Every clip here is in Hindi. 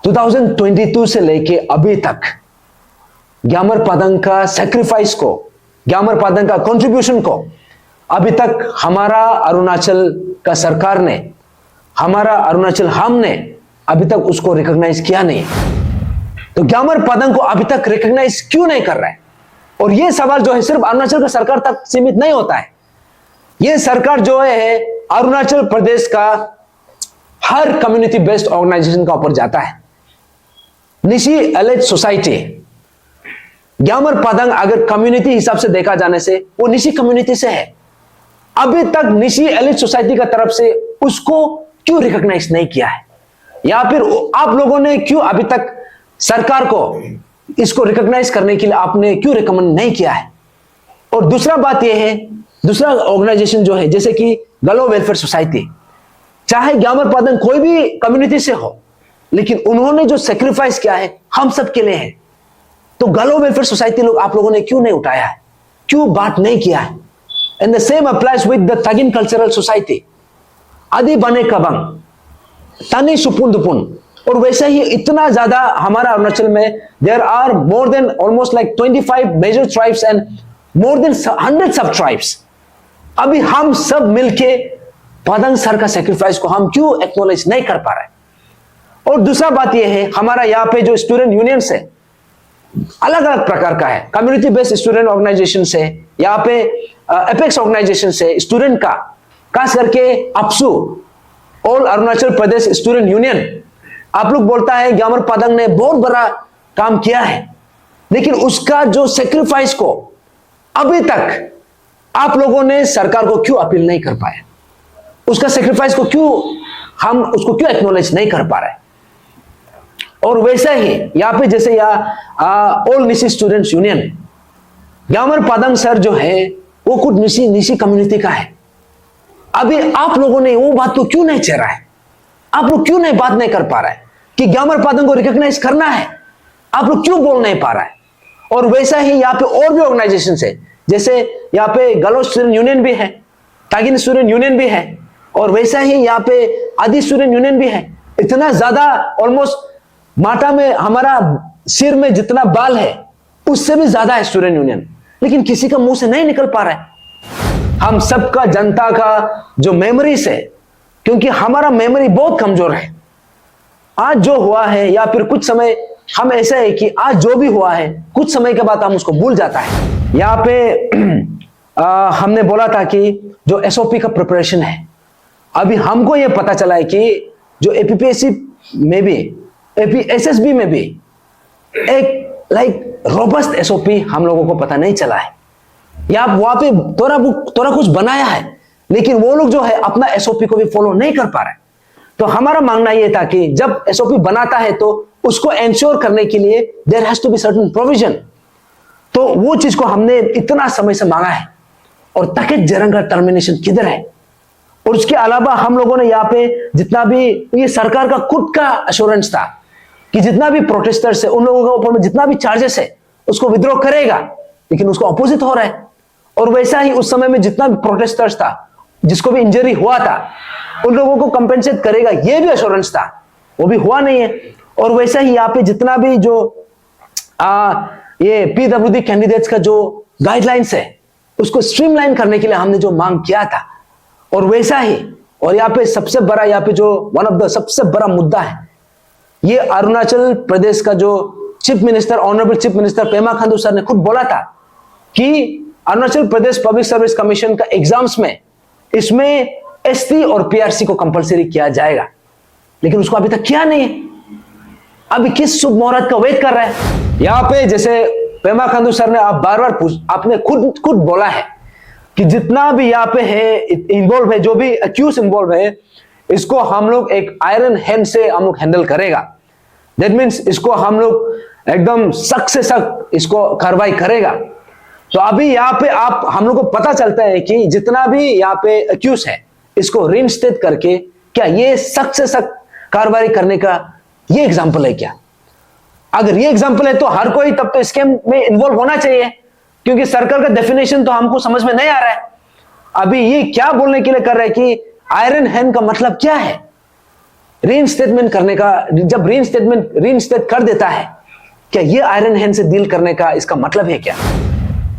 2022 से लेके अभी तक ग्यामर पादंग का सैक्रिफाइस को, ग्यामर पादंग का कंट्रीब्यूशन को अभी तक हमारा अरुणाचल का सरकार ने, हमारा अरुणाचल हमने अभी तक उसको रिकॉग्नाइज किया नहीं। तो ग्यामर पादंग को अभी तक रिकॉग्नाइज क्यों नहीं कर रहा है? और यह सवाल जो है सिर्फ अरुणाचल का सरकार तक सीमित नहीं होता है। यह सरकार जो है अरुणाचल प्रदेश का हर कम्युनिटी बेस्ड ऑर्गेनाइजेशन का ऊपर जाता है। निशी एलिट सोसाइटी, ग्यामर पादंग अगर कम्युनिटी हिसाब से देखा जाने से वो निशी कम्युनिटी से है। अभी तक निशी एलिट सोसाइटी का तरफ से उसको क्यों रिकॉग्नाइज नहीं किया है, या फिर आप लोगों ने क्यों अभी तक सरकार को इसको रिकॉग्नाइज करने के लिए आपने क्यों रिकमेंड नहीं किया है? और दूसरा बात यह है, दूसरा ऑर्गेनाइजेशन जो है जैसे कि गलो वेलफेयर सोसाइटी, चाहे ग्यामर पादंग कोई भी कम्युनिटी से हो, लेकिन उन्होंने जो सेक्रीफाइस किया है हम सब के लिए है। तो गलो वेलफेयर सोसाइटी लोग आप लोगों ने क्यों नहीं उठाया है, क्यों बात नहीं किया है? And the same applies with the Tagin cultural society, Adi Bane कबंग, तनी सुपुन दुपुन। और वैसे ही इतना ज्यादा हमारा अरुणाचल में there are more than almost like 25 major tribes and more than 100 sub tribes. अभी हम सब मिलके पादंग सर का सेक्रीफाइस को हम क्यों एक्नॉलेज नहीं कर पा रहे? और दूसरा बात यह है, हमारा यहाँ पे जो स्टूडेंट यूनियंस है अलग अलग प्रकार का है। कम्युनिटी बेस्ड स्टूडेंट ऑर्गेनाइजेशन से, यहाँ पे एपेक्स ऑर्गेनाइजेशन से, स्टूडेंट का खास करके अपसू all Arunachal Pradesh student union, आप लोग बोलता है ग्यामर पादंग ने बहुत बड़ा काम किया है, लेकिन उसका जो सेक्रीफाइस को अभी तक आप लोगों ने सरकार को क्यों अपील नहीं कर पाए? उसका सेक्रीफाइस को क्यों हम उसको क्यों एक्नॉलेज नहीं कर पा रहे? और वैसा ही यहाँ पे जैसे ऑल निशी स्टूडेंट्स यूनियन, ग्यामर पादंग सर जो है वो खुद निशी कम्युनिटी का है। अभी आप लोगों ने वो बात को क्यों नहीं छेड़ा है? आप लोग क्यों नहीं बात नहीं कर पा रहे हैं कि ग्यामर पादंग को रिकॉग्नाइज करना है? आप लोग क्यों बोल नहीं पा रहा है? और वैसा ही यहाँ पे और भी ऑर्गेनाइजेशन है, जैसे यहाँ पे गलो स्टूडेंट यूनियन भी है, तागिन स्टूडेंट यूनियन भी है, और वैसा ही यहाँ पे आदि स्टूडेंट यूनियन भी है। इतना ज्यादा ऑलमोस्ट माटा में हमारा सिर में जितना बाल है उससे भी ज्यादा है स्टूडेंट यूनियन, लेकिन किसी का मुंह से नहीं निकल पा रहा है। हम सबका जनता का जो मेमोरीज है, क्योंकि हमारा मेमोरी बहुत कमजोर है। आज जो हुआ है या फिर कुछ समय हम ऐसा है कि आज जो भी हुआ है कुछ समय के बाद हम उसको भूल जाता है। यहाँ पे हमने बोला था कि जो एसओपी का प्रिपरेशन है, अभी हमको ये पता चला है कि जो एपीपीएससी में भी, एसएसबी में भी एक लाइक रोबस्ट एसओपी हम लोगों को पता नहीं चला है। या वहां पे थोड़ा कुछ बनाया है, लेकिन वो लोग जो है अपना एसओपी को भी फॉलो नहीं कर पा रहे। तो हमारा मांगना ये था कि जब एसओपी बनाता है तो उसको एंश्योर करने के लिए there has to be certain provision. तो वो चीज को हमने इतना समय से मांगा है। और तकेत जरंग का टर्मिनेशन किधर है? और उसके अलावा हम लोगों ने यहाँ पे जितना भी ये सरकार का खुद का अश्योरेंस था कि जितना भी प्रोटेस्टर्स है उन लोगों के ऊपर में जितना भी चार्जेस है उसको विद्रॉ करेगा, लेकिन उसको अपोजिट हो रहा है। और वैसा ही उस समय में जितना भी प्रोटेस्टर्स था, जिसको भी इंजरी हुआ था, उन लोगों को कंपेंसेट करेगा, ये भी अश्योरेंस था, वो भी हुआ नहीं है। और वैसा ही यहाँ पे जितना भी जो ये पीडब्ल्यूडी कैंडिडेट्स का जो गाइडलाइंस है उसको स्ट्रीमलाइन करने के लिए हमने जो मांग किया था। और वैसा ही, और यहाँ पे सबसे बड़ा, यहाँ पे जो वन ऑफ द सबसे बड़ा मुद्दा है, ये अरुणाचल प्रदेश का जो chief minister, honourable chief minister Pema Khandu sir ने खुद बोला था कि Arunachal Pradesh public service commission का एग्जाम्स में इसमें एसटी और पीआरसी को कंपलसरी किया जाएगा, लेकिन उसको अभी तक किया नहीं है। अभी किस शुभ मुहूर्त का वेट कर रहा है? यहाँ पे जैसे पेमा खांडू सर ने आप बार आपने खुद बोला है कि जितना भी यहाँ पे है इन्वॉल्व है, जो भी अक्यूज इन्वॉल्व है, इसको हम लोग एक आयरन हैंड से हम लोग हैंडल करेगा। दैट मीन्स इसको हम लोग एकदम सख्त से सख्त इसको कार्रवाई करेगा। तो अभी यहाँ पे आप हम लोग को पता चलता है कि जितना भी यहाँ पे अक्यूज है इसको रिइंस्टेट करके, क्या ये सख्त से सख्त कार्रवाई करने का ये एग्जाम्पल है क्या? अगर ये एग्जाम्पल है तो हर कोई तब तो स्कैम में इन्वॉल्व होना चाहिए, क्योंकि सरकार का डेफिनेशन तो हमको समझ में नहीं आ रहा है। अभी ये क्या बोलने के लिए कर रहे हैं कि आयरन हैंड का मतलब क्या है? रीइंस्टेटमेंट करने का, जब रीइंस्टेट कर देता है, क्या ये आयरन हैंड से डील करने का इसका मतलब है क्या?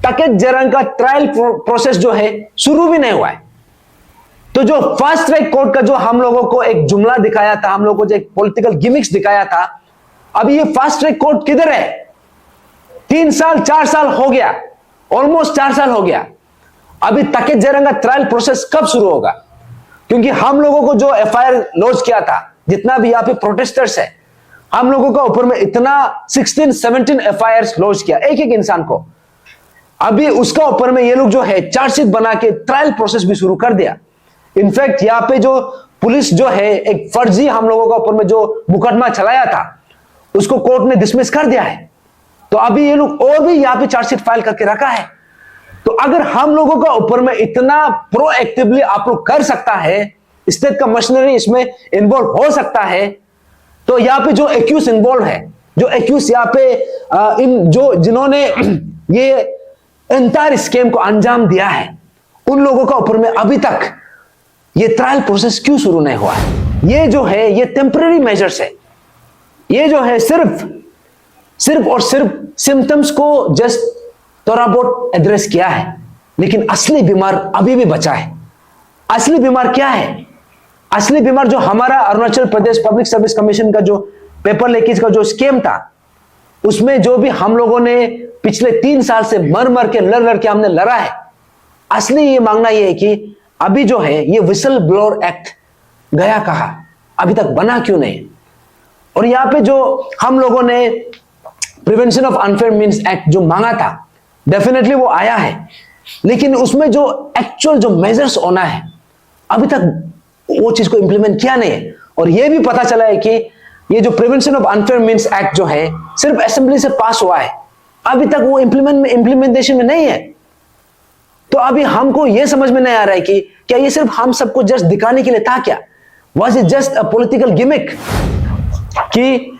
तकेत जरंग का ट्रायल प्रोसेस जो है शुरू भी नहीं हुआ है। तो जो फास्ट ट्रैक कोर्ट का जो हम लोगों को एक जुमला दिखाया था, हम लोगों को जो एक पॉलिटिकल गिमिक्स दिखाया था, अभी ये फास्ट ट्रैक कोर्ट किधर है? 3 साल 4 साल हो गया, ऑलमोस्ट 4 साल हो गया। अभी तकेत जरंग का ट्रायल प्रोसेस कब शुरू होगा? क्योंकि हम लोगों को जो एफआईआर लॉन्च किया था, जितना भी यहाँ पे प्रोटेस्टर्स है, हम लोगों का ऊपर में इतना 16-17 एफआईआर लॉन्च किया एक एक इंसान को। अभी उसका ऊपर में ये लोग जो है चार्जशीट बना के ट्रायल प्रोसेस भी शुरू कर दिया। इनफैक्ट यहाँ पे जो पुलिस जो है एक फर्जी हम लोगों का ऊपर में जो मुकदमा चलाया था, उसको कोर्ट ने डिसमिस कर दिया है। तो अभी ये लोग और भी यहाँ पे चार्जशीट फाइल करके रखा है। तो अगर हम लोगों का ऊपर में इतना प्रोएक्टिवली आप लोग कर सकता है, स्टेट का मशीनरी इसमें इन्वॉल्व हो सकता है, तो यहाँ पे जो एक्यूज इन्वॉल्व है, जो एक्यूज यहाँ पे इन जो जिन्होंने ये एंटायर स्कीम को अंजाम दिया है, उन लोगों का ऊपर में अभी तक ये ट्रायल प्रोसेस क्यों शुरू नहीं हुआ है? ये जो है ये टेम्पररी मेजर्स है। ये जो है सिर्फ और सिर्फ सिम्टम्स को जस्ट थोड़ा बहुत एड्रेस किया है, लेकिन असली बीमार अभी भी बचा है। असली बीमार क्या है? असली बीमार जो हमारा Arunachal Pradesh public service commission का जो पेपर लीकेज का जो स्कीम था, उसमें जो भी हम लोगों ने पिछले 3 साल से मर के लड़ के हमने लड़ा है, असली ये मांगना ये है कि अभी जो है ये विसल ब्लोअर एक्ट गया कहा, अभी तक बना क्यों नहीं? और यहाँ पे जो हम लोगों ने prevention of unfair means act जो मांगा था, डेफिनेटली वो आया है, लेकिन उसमें जो एक्चुअल जो मेजर्स होना है, अभी तक वो चीज को इंप्लीमेंट किया नहीं है। और ये भी पता चला है कि ये जो prevention of unfair means act जो है सिर्फ असेंबली से पास हुआ है, अभी तक वो इंप्लीमेंटेशन में नहीं है। तो अभी हमको ये समझ में नहीं आ रहा है कि क्या ये सिर्फ हम सबको जस्ट दिखाने के लिए था क्या? Was it just a political gimmick? कि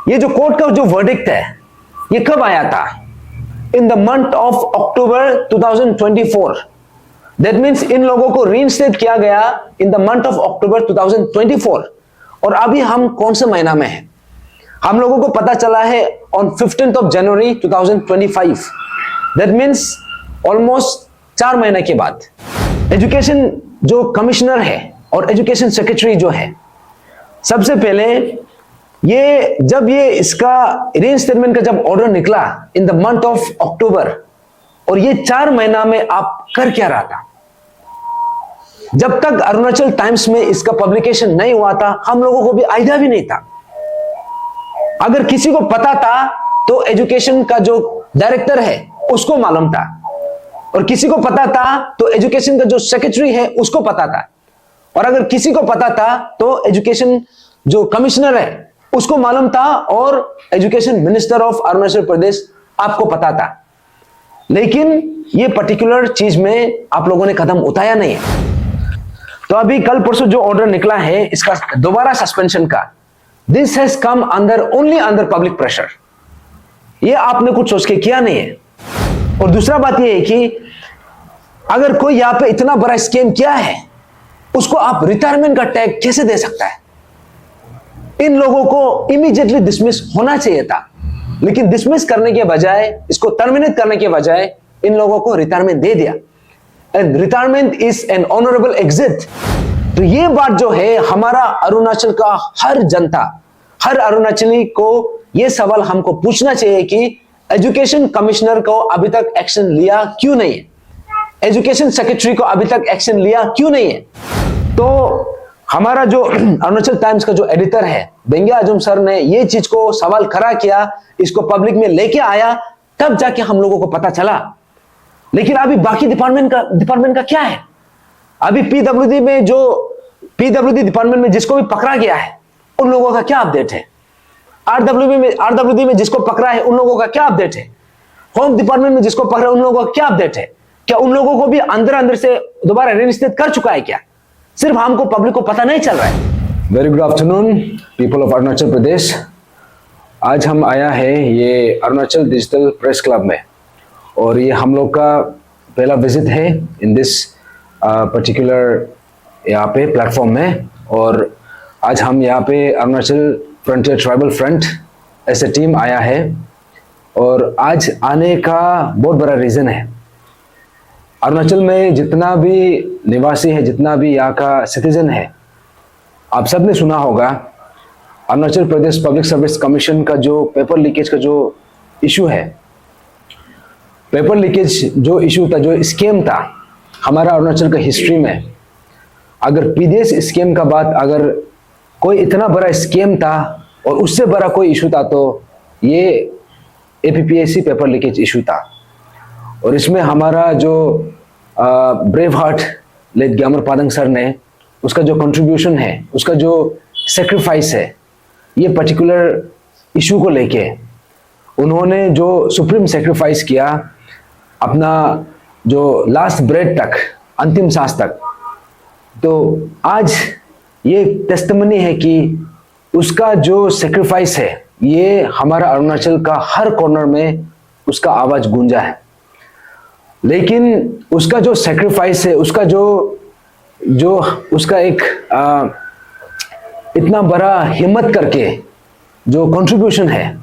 ये जो कोर्ट का जो वर्डिक्ट है ये कब आया था? In the month of October 2024। That means in लोगों को रीइंस्टेट किया गया in the month of October 2024। और अभी हम कौन से महीना में हैं? हम लोगों को पता चला है on 15th of January 2025। That means almost 4 महीने के बाद। एजुकेशन जो कमिश्नर है और एजुकेशन सेक्रेटरी जो है, सबसे पहले ये जब ये इसका रीइंस्टेटमेंट का जब ऑर्डर निकला in the month of October, और ये 4 महीना में आप कर क्या रहा था? जब तक अरुणाचल टाइम्स में इसका पब्लिकेशन नहीं हुआ था, हम लोगों को भी आइडिया भी नहीं था। अगर किसी को पता था तो एजुकेशन का जो डायरेक्टर है उसको मालूम था, और किसी को पता था तो एजुकेशन का जो सेक्रेटरी है उसको पता था, और अगर किसी को पता था तो एजुकेशन जो कमिश्नर है उसको मालूम था, और एजुकेशन मिनिस्टर ऑफ अरुणाचल प्रदेश आपको पता था। लेकिन ये पर्टिकुलर चीज में आप लोगों ने कदम उठाया नहीं है। तो अभी कल परसों जो ऑर्डर निकला है इसका दोबारा सस्पेंशन का, this has come only under public pressure. ये आपने कुछ सोच के किया नहीं है। और दूसरा बात ये है कि अगर कोई यहाँ पे इतना बड़ा स्कीम किया है, उसको आप रिटायरमेंट का टैग कैसे दे सकता है? इन लोगों को इमीडिएटली डिसमिस होना चाहिए था, लेकिन डिसमिस करने के बजाय, इसको टर्मिनेट करने के बजाय इन लोगों को रिटायरमेंट दे दिया। And retirement is an honourable exit. तो ये बात जो है हमारा अरुणाचल का हर जनता, हर अरुणाचली को ये सवाल हमको पूछना चाहिए कि एजुकेशन कमिश्नर को अभी तक एक्शन लिया क्यों नहीं है? एजुकेशन सेक्रेटरी को अभी तक एक्शन लिया क्यों नहीं है? तो हमारा जो अरुणाचल टाइम्स का जो एडिटर है बेंगे आजम सर ने ये चीज को सवाल खड़ा किया, इसको पब्लिक में लेके आया, तब जाके हम लोगों को पता चला। लेकिन अभी बाकी डिपार्टमेंट का क्या है? अभी पीडब्ल्यूडी डिपार्टमेंट में जिसको भी पकड़ा गया है उन लोगों का क्या अपडेट है? आरडब्ल्यूडी में जिसको पकड़ा है उन लोगों का क्या अपडेट है? होम डिपार्टमेंट में जिसको पकड़ा है उन लोगों का क्या अपडेट है? क्या उन लोगों को भी अंदर से दोबारा रिइंस्टेट कर चुका है क्या? सिर्फ हमको पब्लिक को पता नहीं चल रहा है। Very good afternoon people of Arunachal Pradesh. आज हम आया है ये अरुणाचल डिजिटल प्रेस क्लब में, और ये हम लोग का पहला विजिट है इन दिस पर्टिकुलर यहाँ पे प्लेटफॉर्म में। और आज हम यहाँ पे अरुणाचल फ्रंटियर ट्राइबल फ्रंट ऐसे टीम आया है और आज आने का बहुत बड़ा रीज़न है। अरुणाचल में जितना भी निवासी है, जितना भी यहाँ का सिटीजन है, आप सब ने सुना होगा Arunachal Pradesh public service commission का जो पेपर लीकेज का जो इशू है। पेपर लीकेज जो इशू था, जो स्कैम था हमारा अरुणाचल का हिस्ट्री में, अगर पीडीएस स्कैम का बात, अगर कोई इतना बड़ा स्कैम था और उससे बड़ा कोई इशू था तो ये एपीपीएससी पेपर लीकेज इशू था। और इसमें हमारा जो ब्रेव हार्ट लेट ग्यामर पादंग सर ने, उसका जो कंट्रीब्यूशन है, उसका जो सेक्रीफाइस है, ये पर्टिकुलर इशू को लेके उन्होंने जो सुप्रीम सेक्रीफाइस किया, अपना जो लास्ट ब्रेथ तक, अंतिम सांस तक, तो आज ये टेस्टिमनी है कि उसका जो सेक्रीफाइस है, ये हमारा अरुणाचल का हर कॉर्नर में उसका आवाज गूंजा है। लेकिन उसका जो सेक्रीफाइस है, उसका जो उसका एक इतना बड़ा हिम्मत करके जो कंट्रीब्यूशन है,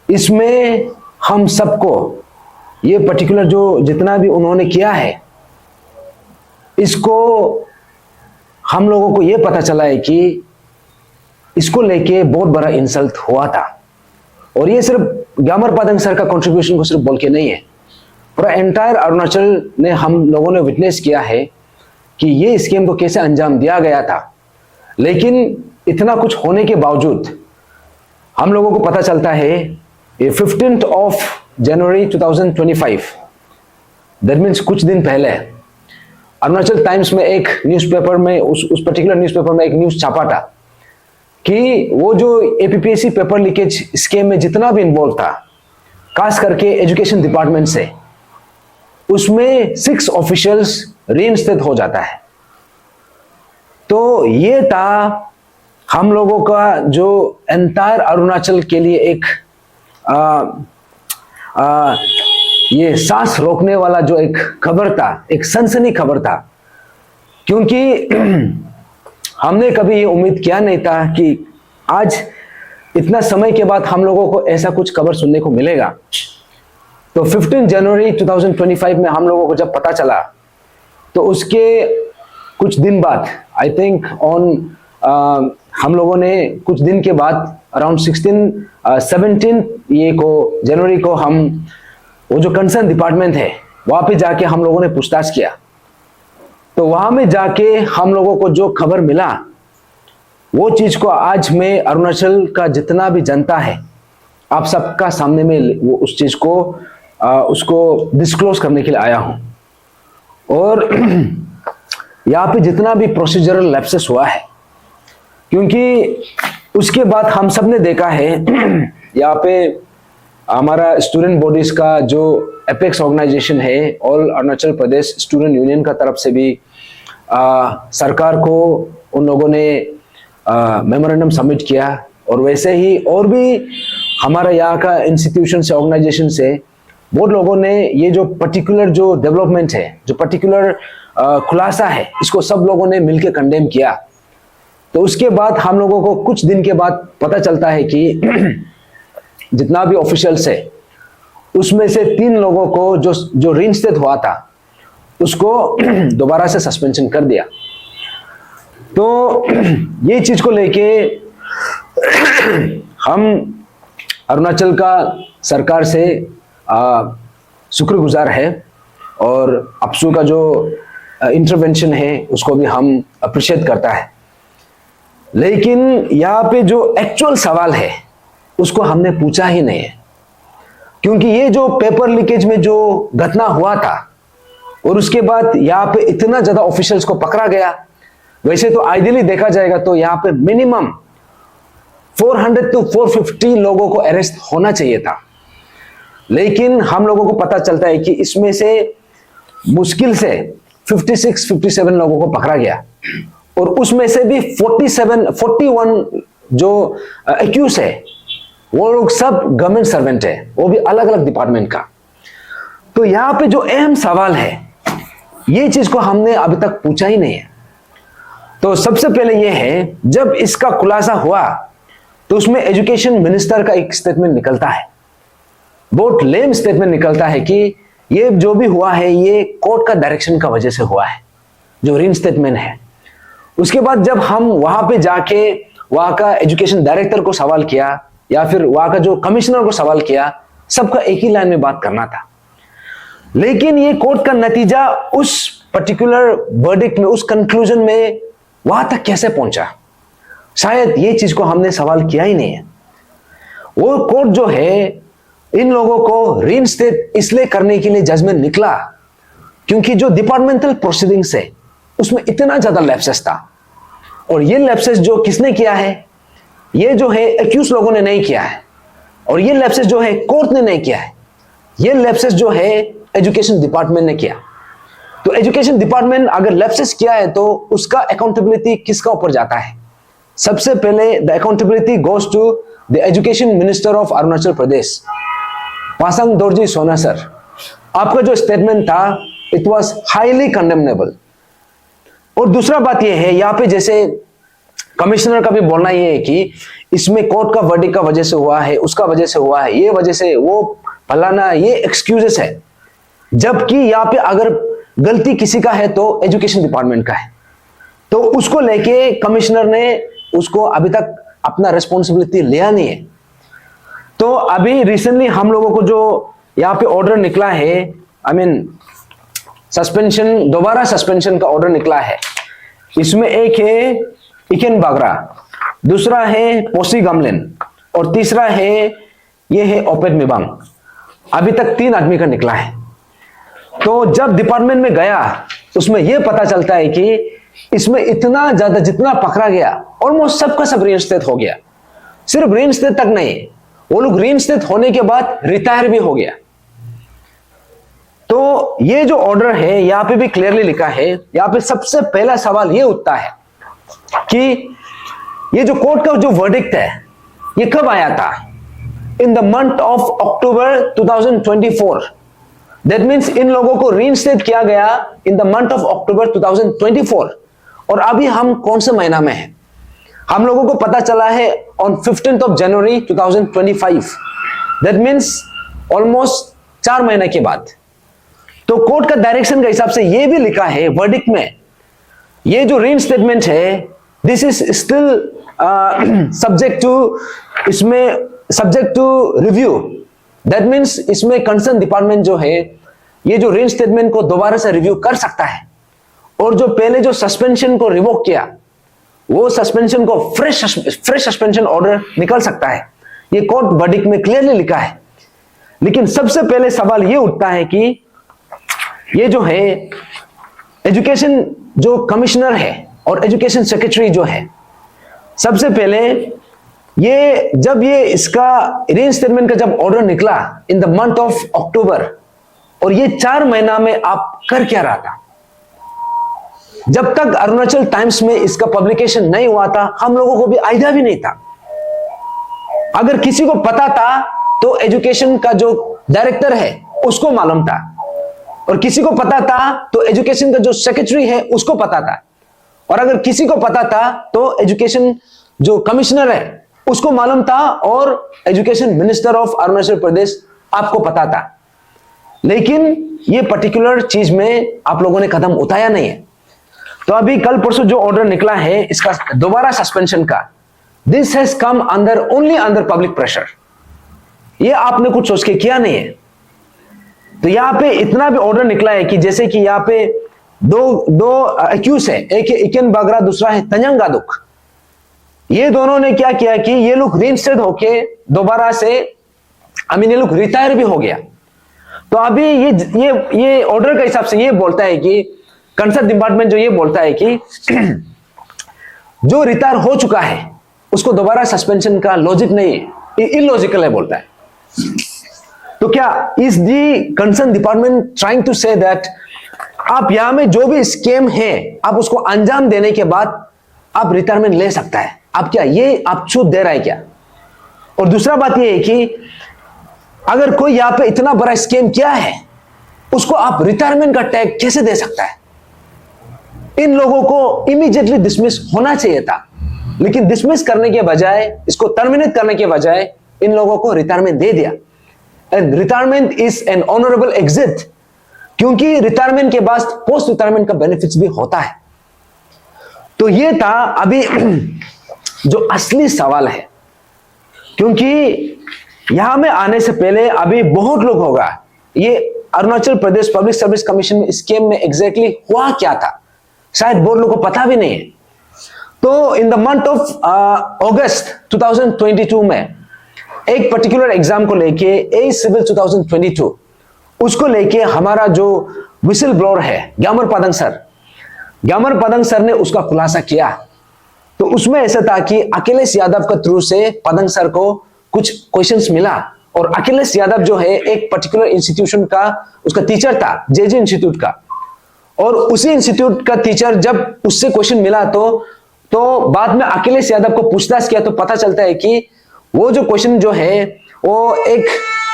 इसमें हम सबको ये पर्टिकुलर जो जितना भी उन्होंने किया है, इसको हम लोगों को ये पता चला है कि इसको लेके बहुत बड़ा इंसल्ट हुआ था। और ये सिर्फ ग्यामर पादंग सर का कंट्रीब्यूशन को सिर्फ बोल के नहीं है, पूरा एंटायर अरुणाचल ने, हम लोगों ने विटनेस किया है कि ये स्कीम को कैसे अंजाम दिया गया था। लेकिन इतना कुछ होने के बावजूद हम लोगों को पता चलता है ये 15th of January 2025, that means कुछ दिन पहले अरुणाचल टाइम्स में एक न्यूज़पेपर में, उस पर्टिकुलर न्यूज़पेपर में एक न्यूज़ छापा था कि वो जो एपीपीएससी पेपर लीकेज स्कीम में जितना भी इन्वॉल्व था, खास करके एजुकेशन डिपार्टमेंट से, उसमें 6 ऑफिशियल्स रीइंस्टेट हो जाता है। तो ये था हम लोगों का जो एंटायर अरुणाचल के लिए एक ये सांस रोकने वाला जो एक खबर था, एक सनसनी खबर था। क्योंकि हमने कभी ये उम्मीद किया नहीं था कि आज इतना समय के बाद हम लोगों को ऐसा कुछ खबर सुनने को मिलेगा। तो 15 जनवरी 2025 में हम लोगों को जब पता चला, तो उसके कुछ दिन बाद, आई थिंक हम लोगों ने कुछ दिन के बाद अराउंड 17 ये को जनवरी को हम वो जो कंसर्न डिपार्टमेंट है वहां पे जाके हम लोगों ने पूछताछ किया। तो वहां में जाके हम लोगों को जो खबर मिला, वो चीज को आज मैं अरुणाचल का जितना भी जनता है, आप सबका सामने में वो उस चीज को उसको डिस्क्लोज करने के लिए आया हूं। और यहाँ पे जितना भी प्रोसीजरल लैप्सेस हुआ है, क्योंकि उसके बाद हम सब ने देखा है यहाँ पे हमारा स्टूडेंट बॉडीज का जो एपेक्स ऑर्गेनाइजेशन है, all Arunachal Pradesh student union का तरफ से भी सरकार को उन लोगों ने मेमोरेंडम सबमिट किया। और वैसे ही और भी हमारा यहाँ का इंस्टीट्यूशन से, ऑर्गेनाइजेशन से बहुत लोगों ने ये जो पर्टिकुलर जो डेवलपमेंट है, जो पर्टिकुलर खुलासा है, इसको सब लोगों ने मिलकर कंडेम किया। तो उसके बाद हम लोगों को कुछ दिन के बाद पता चलता है कि जितना भी ऑफिशियल्स है, उसमें से 3 लोगों को जो रीइंस्टेट हुआ था, उसको दोबारा से सस्पेंशन कर दिया। तो ये चीज को लेके हम अरुणाचल का सरकार से शुक्रगुजार है, और अपसू का जो इंटरवेंशन है उसको भी हम अप्रिशिएट करता है। लेकिन यहाँ पे जो एक्चुअल सवाल है उसको हमने पूछा ही नहीं है, क्योंकि ये जो पेपर लीकेज में जो घटना हुआ था और उसके बाद यहाँ पे इतना ज्यादा ऑफिशियल्स को पकड़ा गया। वैसे तो आइडियली देखा जाएगा तो यहाँ पे मिनिमम 400 to 450 लोगों को अरेस्ट होना चाहिए था, लेकिन हम लोगों को पता चलता है कि इसमें से मुश्किल से 56-57 लोगों को पकड़ा गया। और उसमें से भी 41 जो एक्यूज है, वो लोग सब गवर्नमेंट सर्वेंट है, वो भी अलग अलग डिपार्टमेंट का। तो यहाँ पे जो अहम सवाल है, ये चीज को हमने अभी तक पूछा ही नहीं है। तो सबसे पहले यह है, जब इसका खुलासा हुआ तो उसमें एजुकेशन मिनिस्टर का एक स्टेटमेंट निकलता है, बहुत लेम स्टेटमेंट निकलता है कि ये जो भी हुआ है ये कोर्ट का डायरेक्शन का वजह से हुआ है, जो रीन स्टेटमेंट है। उसके बाद जब हम वहां पे जाके वहां का एजुकेशन डायरेक्टर को सवाल किया या फिर वहां का जो कमिश्नर को सवाल किया, सबका एक ही लाइन में बात करना था। लेकिन ये कोर्ट का नतीजा उस पर्टिकुलर वर्डिक्ट में, उस कंक्लूजन में वहां तक कैसे पहुंचा, शायद ये चीज को हमने सवाल किया ही नहीं है। वो कोर्ट जो है इन लोगों को रीइंस्टेट इसलिए करने के लिए जजमेंट निकला क्योंकि जो डिपार्टमेंटल प्रोसीडिंग्स है उसमें इतना ज्यादा लैप्सेस था, और ये लैप्सेस जो किसने किया है, ये जो है एक्यूज लोगों ने नहीं किया है, और ये लैप्सेस जो है कोर्ट ने नहीं किया है, ये लैप्सेस जो है एजुकेशन डिपार्टमेंट ने किया। तो एजुकेशन डिपार्टमेंट अगर लैप्सेस किया है तो उसका अकाउंटेबिलिटी किसका ऊपर जाता है? सबसे पहले the accountability goes to the education minister of Arunachal Pradesh, Pasang Dorjee Sona sir. आपका जो स्टेटमेंट था इट वाज हाईली कंडेमनेबल। और दूसरा बात यह है, यहाँ पे जैसे कमिश्नर का भी बोलना यह है कि इसमें कोर्ट का वर्डिक्ट का वजह से हुआ है, उसका वजह से हुआ है, ये वजह से वो फलाना, ये एक्सक्यूजेस है। जबकि यहाँ पे अगर गलती किसी का है तो एजुकेशन डिपार्टमेंट का है, तो उसको लेके कमिश्नर ने उसको अभी तक अपना रिस्पॉन्सिबिलिटी लिया नहीं है। तो अभी रिसेंटली हम लोगों को जो यहाँ पे ऑर्डर निकला है, आई मीन सस्पेंशन, दोबारा सस्पेंशन का ऑर्डर निकला है, इसमें एक है इकेन बागरा, दूसरा है पोसी गमलेन, और तीसरा है ये है ओपेट मिबांग। अभी तक 3 आदमी का निकला है। तो जब डिपार्टमेंट में गया उसमें यह पता चलता है कि इसमें इतना ज्यादा जितना पकड़ा गया ऑलमोस्ट सबका सब रीइंस्टेट हो गया। सिर्फ रीइंस्टेट तक नहीं, वो लोग रीइंस्टेट होने के बाद रिटायर भी हो गया। तो ये जो ऑर्डर है यहां पे भी क्लियरली लिखा है, यहां पे सबसे पहला सवाल ये उठता है कि ये जो कोर्ट का जो वर्डिक्ट है ये कब आया था? In the month of October 2024। That means in लोगों को रीइंस्टेट किया गया in the month of October 2024, और अभी हम कौन से महीना में हैं? हम लोगों को पता चला है on 15th of January 2025। That means almost 4 महीने के बाद। तो कोर्ट का डायरेक्शन के हिसाब से ये भी लिखा है वर्डिक्ट में, ये जो रीइंस्टेटमेंट है this is still subject to, इसमें subject to review. That means इसमें कंसर्न डिपार्टमेंट जो है ये जो रीइंस्टेटमेंट को दोबारा से रिव्यू कर सकता है, और जो पहले जो सस्पेंशन को रिवोक किया वो सस्पेंशन को फ्रेश सस्पेंशन ऑर्डर निकल सकता है। ये कोर्ट वर्डिक्ट में क्लियरली लिखा है। लेकिन सबसे पहले सवाल ये उठता है कि ये जो है एजुकेशन जो कमिश्नर है और एजुकेशन सेक्रेटरी जो है, सबसे पहले ये जब ये इसका रीइंस्टेटमेंट का जब ऑर्डर निकला in the month of October, और ये 4 महीना में आप कर क्या रहा था? जब तक अरुणाचल टाइम्स में इसका पब्लिकेशन नहीं हुआ था हम लोगों को भी आइडिया भी नहीं था। अगर किसी को पता था तो एजुकेशन का जो डायरेक्टर है उसको मालूम था, और किसी को पता था तो एजुकेशन का जो सेक्रेटरी है उसको पता था, और अगर किसी को पता था तो एजुकेशन जो कमिश्नर है उसको मालूम था, और एजुकेशन मिनिस्टर ऑफ अरुणाचल प्रदेश आपको पता था। लेकिन ये पर्टिकुलर चीज में आप लोगों ने कदम उठाया नहीं है। तो अभी कल परसों जो ऑर्डर निकला है इसका दोबारा सस्पेंशन का, this has come under only under public pressure. ये आपने कुछ सोच के किया नहीं है। तो यहां पे इतना भी ऑर्डर निकला है कि जैसे कि यहां पे दो एक्यूज है, एक है इकेन बागरा, दूसरा है तंजंग गादुक। ये दोनों ने क्या किया कि ये लोग रीइंस्टेट होके दोबारा से ये लोग रिटायर भी हो गया। तो अभी ये ऑर्डर के हिसाब से ये बोलता है कि कंसर्न डिपार्टमेंट जो ये बोलता है कि जो रिटायर हो चुका है उसको दोबारा सस्पेंशन का लॉजिक नहीं है, इलॉजिकल है बोलता है। तो क्या is the concern department trying to say that आप यहां में जो भी स्कीम है आप उसको अंजाम देने के बाद आप रिटायरमेंट ले सकता है? आप क्या ये आप छूट दे रहा है क्या? और दूसरा बात ये है कि अगर कोई यहां पे इतना बड़ा स्कीम किया है उसको आप रिटायरमेंट का टैग कैसे दे सकता है? इन लोगों को इमीडिएटली डिसमिस होना चाहिए था, लेकिन डिसमिस करने के बजाय, इसको टर्मिनेट करने के बजाय इन लोगों को रिटायरमेंट दे दिया। And retirement is an honourable exit, क्योंकि रिटायरमेंट के बाद पोस्ट रिटायरमेंट का बेनिफिट्स भी होता है। तो ये था अभी जो असली सवाल है, क्योंकि यहां में आने से पहले अभी बहुत लोग होगा ये Arunachal Pradesh public service commission scheme में एग्जैक्टली हुआ क्या था, शायद बहुत लोगों को पता भी नहीं है। तो इन द मंथ ऑफ अगस्त 2022 में एक पर्टिकुलर एग्जाम को लेके ए सिविल 2022 उसको लेके हमारा जो विसल ब्लोअर है ग्यामर पदंग सर ने उसका खुलासा किया। तो उसमें ऐसा था कि अखिलेश यादव के थ्रू से पदंग सर को कुछ क्वेश्चंस मिला, और अखिलेश यादव जो है एक पर्टिकुलर इंस्टीट्यूशन का उसका टीचर था, जेजे इंस्टीट्यूट का, और उसी इंस्टीट्यूट का टीचर जब उससे क्वेश्चन मिला तो बाद में अखिलेश यादव को पूछताछ किया तो पता चलता है कि वो जो क्वेश्चन जो है वो एक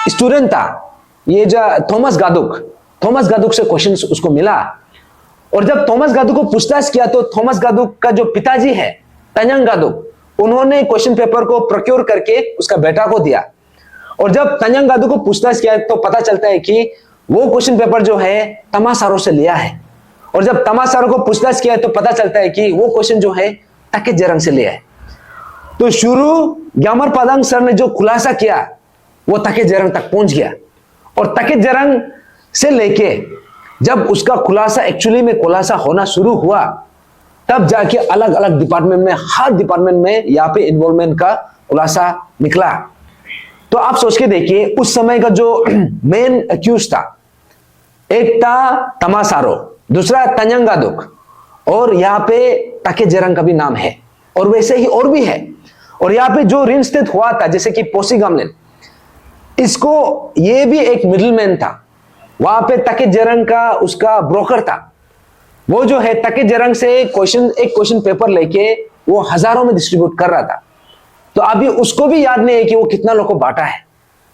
स्टूडेंट था, ये जो थॉमस गादुक से क्वेश्चन उसको मिला। और जब थॉमस गादुक को पूछताछ किया तो थॉमस गादुक का जो पिताजी है तंजंग गादुक, उन्होंने क्वेश्चन पेपर को प्रोक्योर करके उसका बेटा को दिया। और जब तंजंग गादुक को पूछताछ किया तो पता चलता है कि वो क्वेश्चन पेपर जो है तमासारो से लिया है, और जब तमासारो को पूछताछ किया तो पता चलता है कि वो क्वेश्चन जो है तके जरंग से लिया है। तो शुरू ग्यामर पदंग सर ने जो खुलासा किया वो तके जरंग तक पहुंच गया, और तके जरंग से लेके जब उसका खुलासा एक्चुअली में खुलासा होना शुरू हुआ, तब जाके अलग अलग डिपार्टमेंट में, हर डिपार्टमेंट में यहाँ पे इन्वॉल्वमेंट का खुलासा निकला। तो आप सोच के देखिए उस समय का जो मेन एक्यूज था, एक था तमासारो, दूसरा तंजंग गादुक, और यहाँ पे तके जरंग का भी नाम है, और वैसे ही और भी है। और यहाँ पे जो रिइंस्टेट हुआ था जैसे कि पोसी गामलिन, इसको ये भी एक मिडिलमैन था, वहां पे तके जरंग का उसका ब्रोकर था। वो जो है तके जरंग से एक क्वेश्चन पेपर लेके वो हजारों में डिस्ट्रीब्यूट कर रहा था। तो अभी उसको भी याद नहीं है कि वो कितना लोगों को बांटा है,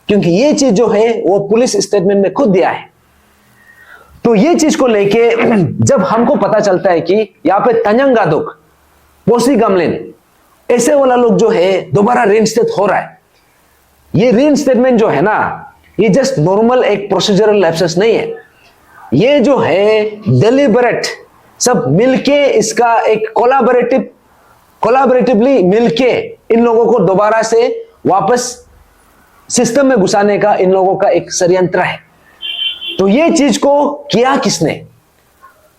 क्योंकि ये चीज जो है वो पुलिस स्टेटमेंट में खुद दिया है। तो ये चीज को लेके जब हमको पता चलता है कि यहाँ पे तंजंग गादुक, पोसी गामलिन, ऐसे वाला लोग जो है दोबारा रिइंस्टेट हो रहा है, ये रिइंस्टेटमेंट जो है ना, ये जस्ट नॉर्मल एक प्रोसीजरल लैप्सेस नहीं है, ये जो है डेलिबरेट सब मिलके इसका एक कोलैबोरेटिवली मिलके इन लोगों को दोबारा से वापस सिस्टम में घुसाने का इन लोगों का एक षड्यंत्र है। तो ये चीज को किया किसने?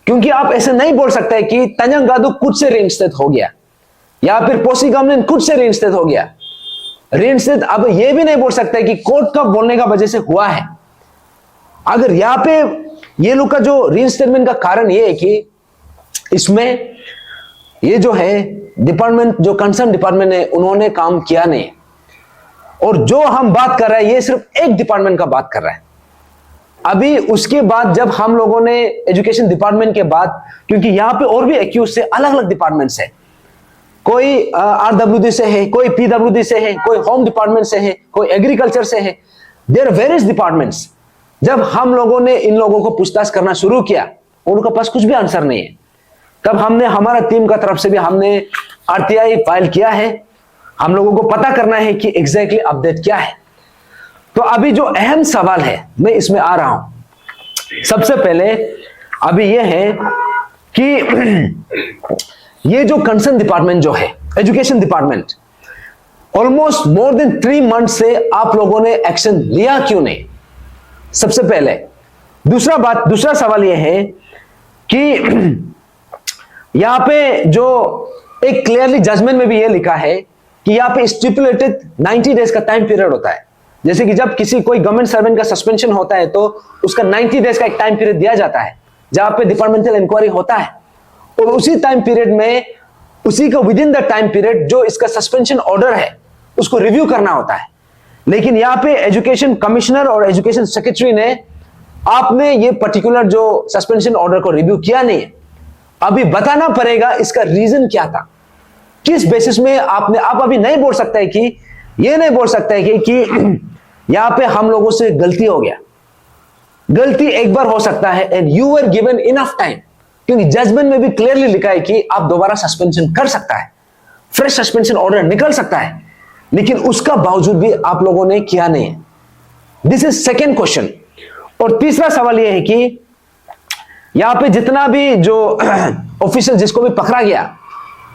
क्योंकि आप ऐसे नहीं बोल सकते कि तंजंग गादुक खुद से रिइंस्टेट हो गया या फिर पोसी गामलिन खुद से रिइंस्टेट हो गया। रिइंस्टेट अब ये भी नहीं बोल सकते कि कोर्ट का बोलने का वजह से हुआ है। अगर यहां पे ये लोग का जो रिइंस्टेटमेंट का कारण ये है कि इसमें ये जो है डिपार्टमेंट, जो कंसर्न डिपार्टमेंट है, उन्होंने काम किया नहीं। और जो हम बात कर रहे हैं ये सिर्फ एक डिपार्टमेंट का बात कर रहा है। अभी उसके बाद जब हम लोगों ने एजुकेशन डिपार्टमेंट के बाद, क्योंकि यहां पे और भी एक्यूज से अलग अलग डिपार्टमेंट है, कोई आरडब्ल्यूडी से है, कोई पीडब्ल्यूडी से है, कोई होम डिपार्टमेंट से है, कोई एग्रीकल्चर से है, देयर वेरियस डिपार्टमेंट्स। जब हम लोगों ने इन लोगों को पूछताछ करना शुरू किया, उनके पास कुछ भी आंसर नहीं है। तब हमने, हमारा टीम का तरफ से भी हमने आरटीआई फाइल किया है। हम लोगों को पता करना है कि एग्जैक्टली अपडेट क्या है। तो अभी जो अहम सवाल है मैं इसमें आ रहा हूं। सबसे पहले अभी यह है कि ये जो कंसर्न डिपार्टमेंट जो है education department, almost more than 3 month से आप लोगों ने एक्शन लिया क्यों नहीं? सबसे पहले दूसरा सवाल यह है कि यहां पे जो एक क्लियरली जजमेंट में भी यह लिखा है कि यहां पे स्टिपुलेटेड 90 डेज का टाइम पीरियड होता है। जैसे कि जब किसी कोई गवर्नमेंट सर्वेंट का सस्पेंशन होता है तो उसका 90 डेज का एक टाइम पीरियड दिया जाता है जहां पे डिपार्टमेंटल इंक्वायरी होता है, और उसी टाइम पीरियड में, उसी का with in the time period जो इसका सस्पेंशन ऑर्डर है उसको रिव्यू करना होता है। लेकिन यहां पे एजुकेशन कमिश्नर और एजुकेशन सेक्रेटरी ने, आपने ये पर्टिकुलर जो सस्पेंशन ऑर्डर को रिव्यू किया नहीं है। अभी बताना पड़ेगा इसका रीजन क्या था, किस बेसिस में आपने। आप अभी नहीं बोल सकते कि, ये नहीं बोल सकते कि यहां पे हम लोगों से गलती हो गया। गलती एक बार हो सकता है, and you were given enough time क्योंकि जजमेंट में भी क्लियरली लिखा है कि आप दोबारा सस्पेंशन कर सकता है, फ्रेश सस्पेंशन ऑर्डर निकल सकता है, लेकिन उसका बावजूद भी आप लोगों ने किया नहीं है। This is second question. और तीसरा सवाल यह है कि यहां पे जितना भी जो ऑफिसर जिसको भी पकड़ा गया,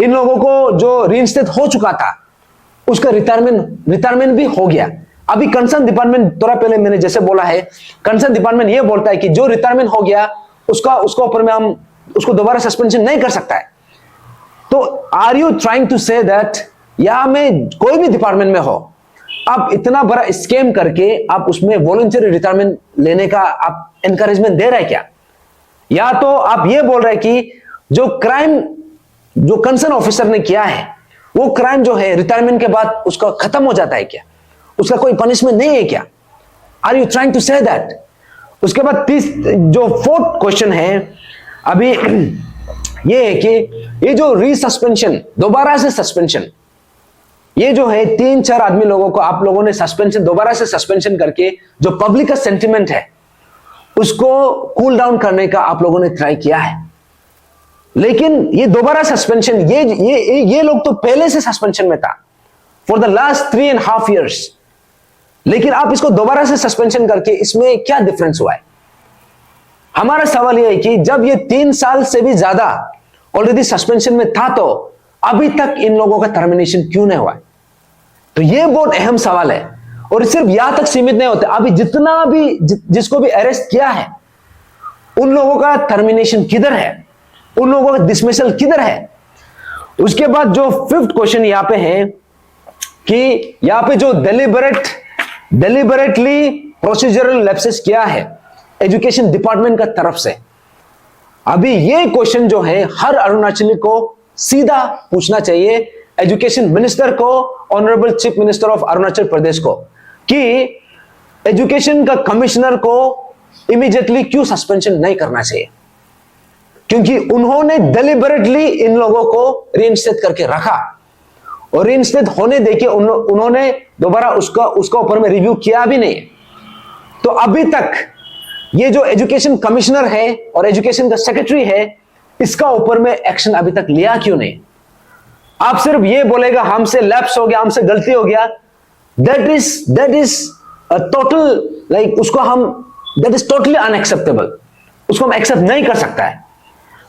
इन लोगों को जो रीइंस्टेट हो चुका था उसका रिटायरमेंट भी हो गया। अभी कंसर्न डिपार्टमेंट, थोड़ा पहले मैंने जैसे बोला है, कंसर्न डिपार्टमेंट ये बोलता है कि जो रिटायरमेंट हो गया उसका ऊपर में हम उसको दोबारा सस्पेंशन नहीं कर सकता है। तो are you trying to say that या में कोई भी डिपार्टमेंट में हो, आप इतना बड़ा स्कैम करके आप उसमें वॉलंटरी रिटायरमेंट लेने का आप एनकरेजमेंट दे रहे हैं क्या? या तो आप ये बोल रहे हैं कि जो क्राइम जो कंसर्न ऑफिसर ने किया है वो क्राइम जो है रिटायरमेंट के बाद उसका खत्म हो जाता है क्या? उसका कोई पनिशमेंट नहीं है क्या? Are you trying to say that? उसके बाद जो फोर्थ क्वेश्चन है अभी ये है कि ये जो रीसस्पेंशन, दोबारा से सस्पेंशन, ये जो है 3-4 आदमी लोगों को आप लोगों ने सस्पेंशन, दोबारा से सस्पेंशन करके जो पब्लिक का सेंटिमेंट है उसको कूल डाउन करने का आप लोगों ने ट्राई किया है। लेकिन ये दोबारा सस्पेंशन, ये लोग तो पहले से सस्पेंशन में था फॉर द लास्ट 3.5 years, लेकिन आप इसको दोबारा से सस्पेंशन करके इसमें क्या डिफरेंस हुआ है? हमारा सवाल यह है कि जब ये 3 साल से भी ज्यादा ऑलरेडी सस्पेंशन में था तो अभी तक इन लोगों का टर्मिनेशन क्यों नहीं हुआ है? तो ये बहुत अहम सवाल है। और सिर्फ यहां तक सीमित नहीं होते, अभी जितना भी जिसको भी अरेस्ट किया है उन लोगों का टर्मिनेशन किधर है, उन लोगों का डिसमिसल किधर है? उसके बाद जो 5th क्वेश्चन यहां पे है कि यहां पे जो डेलिबरेटली प्रोसीजरल लैप्सेस किया है एजुकेशन डिपार्टमेंट का तरफ से, अभी ये क्वेश्चन जो है हर अरुणाचली को सीधा पूछना चाहिए एजुकेशन मिनिस्टर को, honourable chief minister of Arunachal Pradesh को, कि एजुकेशन का कमिश्नर को इमीडिएटली क्यों सस्पेंशन नहीं करना चाहिए? क्योंकि उन्होंने डेलिबरेटली इन लोगों को रीइंस्टेट करके रखा और रीइंस्टेट होने देके उन्होंने दोबारा उसका ऊपर में रिव्यू किया भी नहीं। तो अभी तक ये जो एजुकेशन कमिश्नर है और एजुकेशन का सेक्रेटरी है, इसका ऊपर में एक्शन अभी तक लिया क्यों नहीं? आप सिर्फ ये बोलेगा हमसे लैप्स हो गया, हमसे गलती हो गया, दैट इज टोटल लाइक उसको हम दैट इज टोटली अनएक्सेप्टेबल, उसको हम एक्सेप्ट नहीं कर सकता है।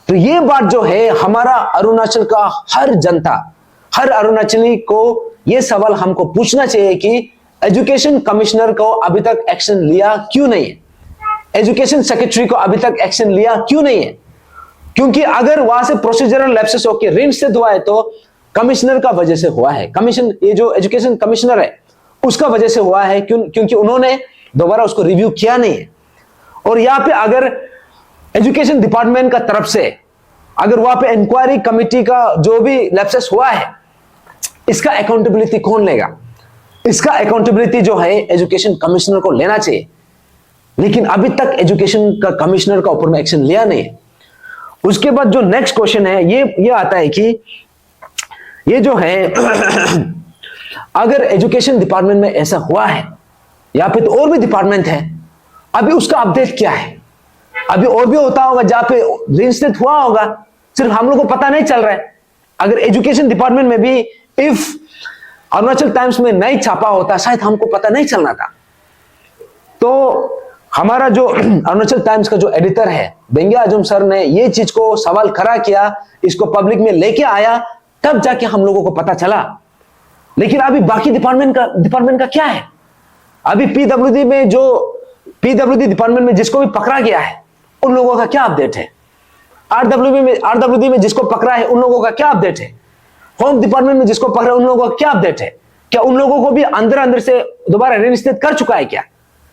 तो ये बात जो है हमारा अरुणाचल का हर जनता, हर अरुणाचली को ये सवाल हमको पूछना चाहिए कि एजुकेशन कमिश्नर को अभी तक एक्शन लिया क्यों नहीं है? एजुकेशन सेक्रेटरी को अभी तक एक्शन लिया क्यों नहीं है? क्योंकि अगर वहां से प्रोसीजरल लैप्सेस होकर रीइंस्टेट हुआ है तो कमिश्नर का वजह से हुआ है, ये जो एजुकेशन कमिश्नर है उसका वजह से हुआ है, क्योंकि उन्होंने दोबारा उसको रिव्यू किया नहीं है। और यहां पे अगर एजुकेशन डिपार्टमेंट का तरफ से अगर वहां पे इंक्वायरी कमिटी का जो भी लैप्सेस हुआ है, इसका अकाउंटेबिलिटी कौन लेगा? इसका अकाउंटेबिलिटी जो है एजुकेशन कमिश्नर को लेना चाहिए, लेकिन अभी तक एजुकेशन का कमिश्नर का ऊपर में एक्शन लिया नहीं है। उसके बाद जो नेक्स्ट क्वेश्चन है ये आता है कि ये जो है अगर एजुकेशन डिपार्टमेंट में ऐसा हुआ है या फिर तो और भी डिपार्टमेंट है, अभी उसका अपडेट क्या है? अभी और भी होता होगा जहां पे रीइंस्टेट हुआ होगा, सिर्फ हम लोग को पता नहीं चल रहा है। अगर एजुकेशन डिपार्टमेंट में भी इफ अरुणाचल टाइम्स में नहीं छापा होता शायद हमको पता नहीं चलना था। तो हमारा जो अरुणाचल टाइम्स का जो एडिटर है बेंगे आजम सर ने ये चीज को सवाल खड़ा किया, इसको पब्लिक में लेके आया, तब जाके हम लोगों को पता चला। लेकिन अभी बाकी डिपार्टमेंट का क्या है? अभी पीडब्ल्यूडी डिपार्टमेंट में जिसको भी पकड़ा गया है उन लोगों का क्या अपडेट है? आरडब्ल्यूडी में जिसको पकड़ा है उन लोगों का क्या अपडेट है? होम डिपार्टमेंट में जिसको पकड़ा है उन लोगों का क्या अपडेट है? क्या उन लोगों को भी अंदर से दोबारा रीइंस्टेट कर चुका है क्या?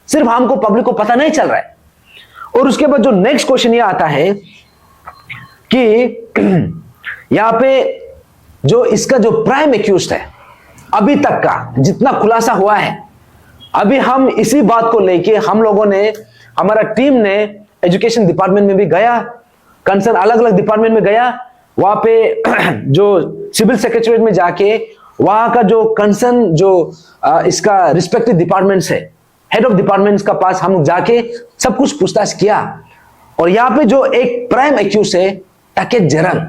सिर्फ हमको पब्लिक को पता नहीं चल रहा है। और उसके बाद जो नेक्स्ट क्वेश्चन ये आता है कि यहां पे जो इसका जो प्राइम एक्यूज्ड है अभी तक का जितना खुलासा हुआ है, अभी हम इसी बात को लेके हम लोगों ने, हमारा टीम ने एजुकेशन डिपार्टमेंट में भी गया, कंसर्न अलग अलग डिपार्टमेंट में गया, वहां पे जो सिविल सेक्रेटरीट में जाके वहां का जो कंसर्न जो इसका रिस्पेक्टिव डिपार्टमेंट्स है, हेड ऑफ डिपार्टमेंट्स का पास हम जाके सब कुछ पूछताछ किया। और यहां पे जो एक प्राइम एक्यूज है टकेत जरंग,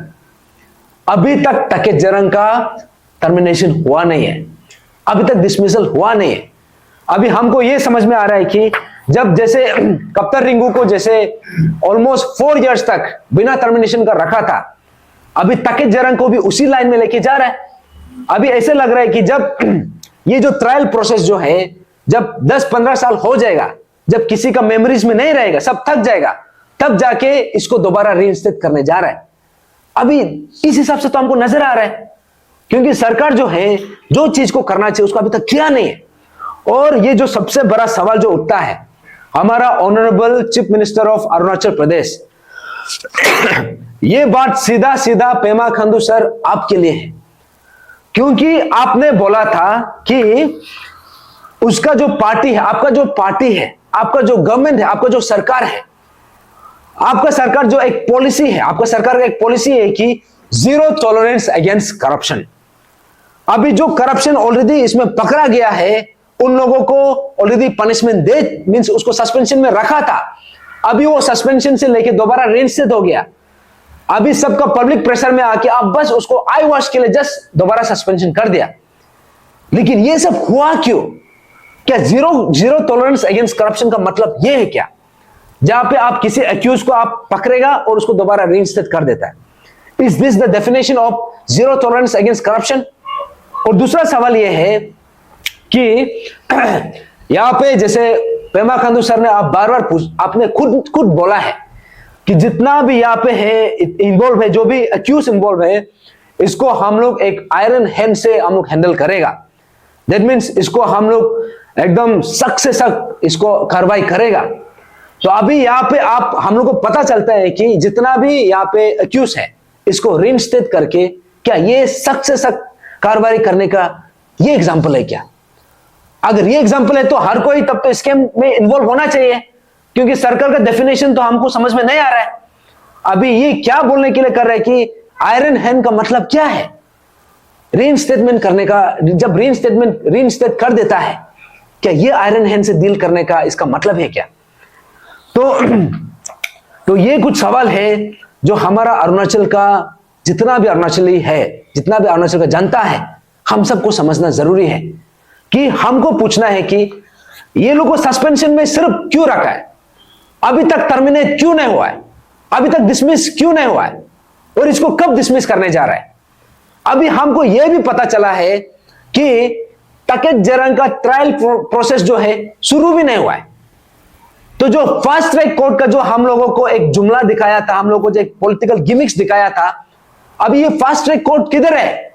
अभी तक टकेत जरंग का टर्मिनेशन हुआ नहीं है, अभी तक डिसमिसल हुआ नहीं है। अभी हमको यह समझ में आ रहा है कि जब जैसे कप्तान रिंकू को जैसे ऑलमोस्ट 4 इयर्स तक बिना टर्मिनेशन का रखा था, अभी टकेत जरंग को भी उसी लाइन में लेके जा रहा है। अभी ऐसे लग रहा है कि जब ये जो ट्रायल प्रोसेस जो है, जब 10-15 साल हो जाएगा, जब किसी का मेमोरीज में नहीं रहेगा, सब थक जाएगा, तब जाके इसको दोबारा रीइंस्टेट करने जा रहा है। अभी इस हिसाब से तो हमको नजर आ रहा है, क्योंकि सरकार जो है जो चीज को करना चाहिए उसको अभी तक किया नहीं है। और ये जो सबसे बड़ा सवाल जो उठता है, हमारा honourable chief minister of Arunachal Pradesh, ये बात सीधा सीधा पेमा खांडू सर आपके लिए है, क्योंकि आपने बोला था कि उसका जो पार्टी है, आपका जो पार्टी है, आपका जो गवर्नमेंट है, आपका जो सरकार है, आपका सरकार जो एक पॉलिसी है, आपका सरकार का एक पॉलिसी है कि जीरो टॉलरेंस अगेंस्ट करप्शन। अभी जो करप्शन ऑलरेडी इसमें पकड़ा गया है, उन लोगों को ऑलरेडी पनिशमेंट दे, मींस उसको सस्पेंशन में रखा था, अभी वो सस्पेंशन से लेके दोबारा रेइंस्टेट हो गया। अभी सबका पब्लिक प्रेशर में आके आप बस उसको आई वॉश के लिए जस्ट दोबारा सस्पेंशन कर दिया। लेकिन ये सब हुआ क्यों? क्या जीरो टॉलरेंस अगेंस्ट करप्शन का मतलब ये है क्या, जहां पे आप किसी एक्यूज को आप पकड़ेगा और उसको दोबारा रेइंस्टेट कर देता है? Is this the definition of zero tolerance against corruption? और दूसरा सवाल यह है कि यहां पे जैसे पेमा खांडू सर ने आप बार बार आपने खुद बोला है कि जितना भी यहां पे है इन्वॉल्व है, जो भी एक्यूज इन्वॉल्व है, इसको हम लोग एक आयरन हैंड से हम लोग हैंडल करेगा। दैट मीन्स इसको हम लोग एकदम सख्त से सख्त इसको कार्रवाई करेगा। तो अभी यहाँ पे आप हम लोग को पता चलता है कि जितना भी यहाँ पे एक्यूज है, इसको रीइंस्टेट करके क्या ये सख्त से सख्त कार्रवाई करने का ये एग्जाम्पल है क्या? अगर ये एग्जाम्पल है तो हर कोई तब तो स्कैम में इन्वॉल्व होना चाहिए, क्योंकि सर्कल का डेफिनेशन तो हमको समझ में नहीं आ रहा है। अभी ये क्या बोलने के लिए कर रहा है कि आयरन हैंड का मतलब क्या है? रीइंस्टेटमेंट करने का, जब रीइंस्टेट कर देता है, क्या ये आयरन हैंड से डील करने का इसका मतलब है क्या? तो ये कुछ सवाल है जो हमारा अरुणाचल का जितना भी अरुणाचली है, जितना भी अरुणाचल का जनता है, हम सबको समझना जरूरी है कि हमको पूछना है कि ये लोगों को सस्पेंशन में सिर्फ क्यों रखा है, अभी तक टर्मिनेट क्यों नहीं हुआ है, अभी तक डिसमिस क्यों नहीं हुआ है, और इसको कब डिसमिस करने जा रहा है? अभी हमको यह भी पता चला है कि टकेत जरंग का ट्रायल प्रोसेस जो है शुरू भी नहीं हुआ है। तो जो फास्ट ट्रैक कोर्ट का जो हम लोगों को एक जुमला दिखाया था, हम लोगों को जो एक पॉलिटिकल गिमिक्स दिखाया था, अभी ये फास्ट ट्रैक कोर्ट किधर है?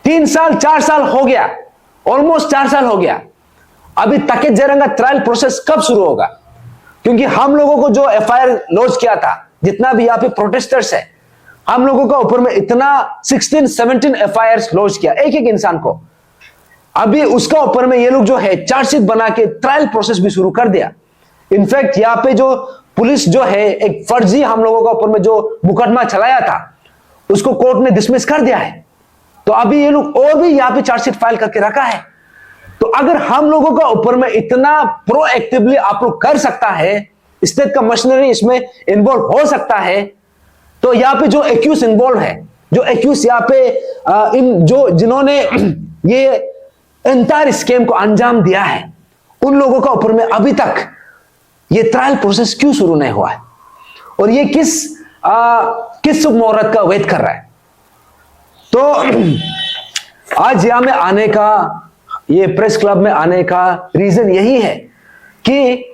3 साल 4 साल हो गया, ऑलमोस्ट 4 साल हो गया। अभी टकेत जरंग का ट्रायल प्रोसेस कब शुरू होगा? क्योंकि हम लोगों को जो एफआईआर लॉन्च किया था, जितना भी यहाँ पे प्रोटेस्टर्स है, हम लोगों का ऊपर में इतना 16-17 एफआईआर लॉन्च किया एक एक इंसान को। अभी उसका ऊपर में ये लोग जो है चार्जशीट बना के ट्रायल प्रोसेस भी शुरू कर दिया। इनफैक्ट यहाँ पे जो पुलिस जो है एक फर्जी हम लोगों का ऊपर में जो मुकदमा चलाया था, उसको कोर्ट ने डिसमिस कर दिया है। तो अभी ये लोग और भी यहाँ पे चार्जशीट फाइल करके रखा है। तो अगर हम लोगों का ऊपर में इतना प्रोएक्टिवली आप लोग कर सकता है, स्टेट का मशीनरी इसमें इन्वॉल्व हो सकता है, तो यहाँ पे जो एक्यूज इन्वॉल्व है, जो एक्यूज यहाँ पे इन जो जिन्होंने ये एंटायर स्कैम को अंजाम दिया है, उन लोगों का ऊपर में अभी तक ये ट्रायल प्रोसेस क्यों शुरू नहीं हुआ है, और ये किस शुभ मुहूर्त का वेट कर रहा है? तो आज यहां में आने का, ये प्रेस क्लब में आने का रीजन यही है कि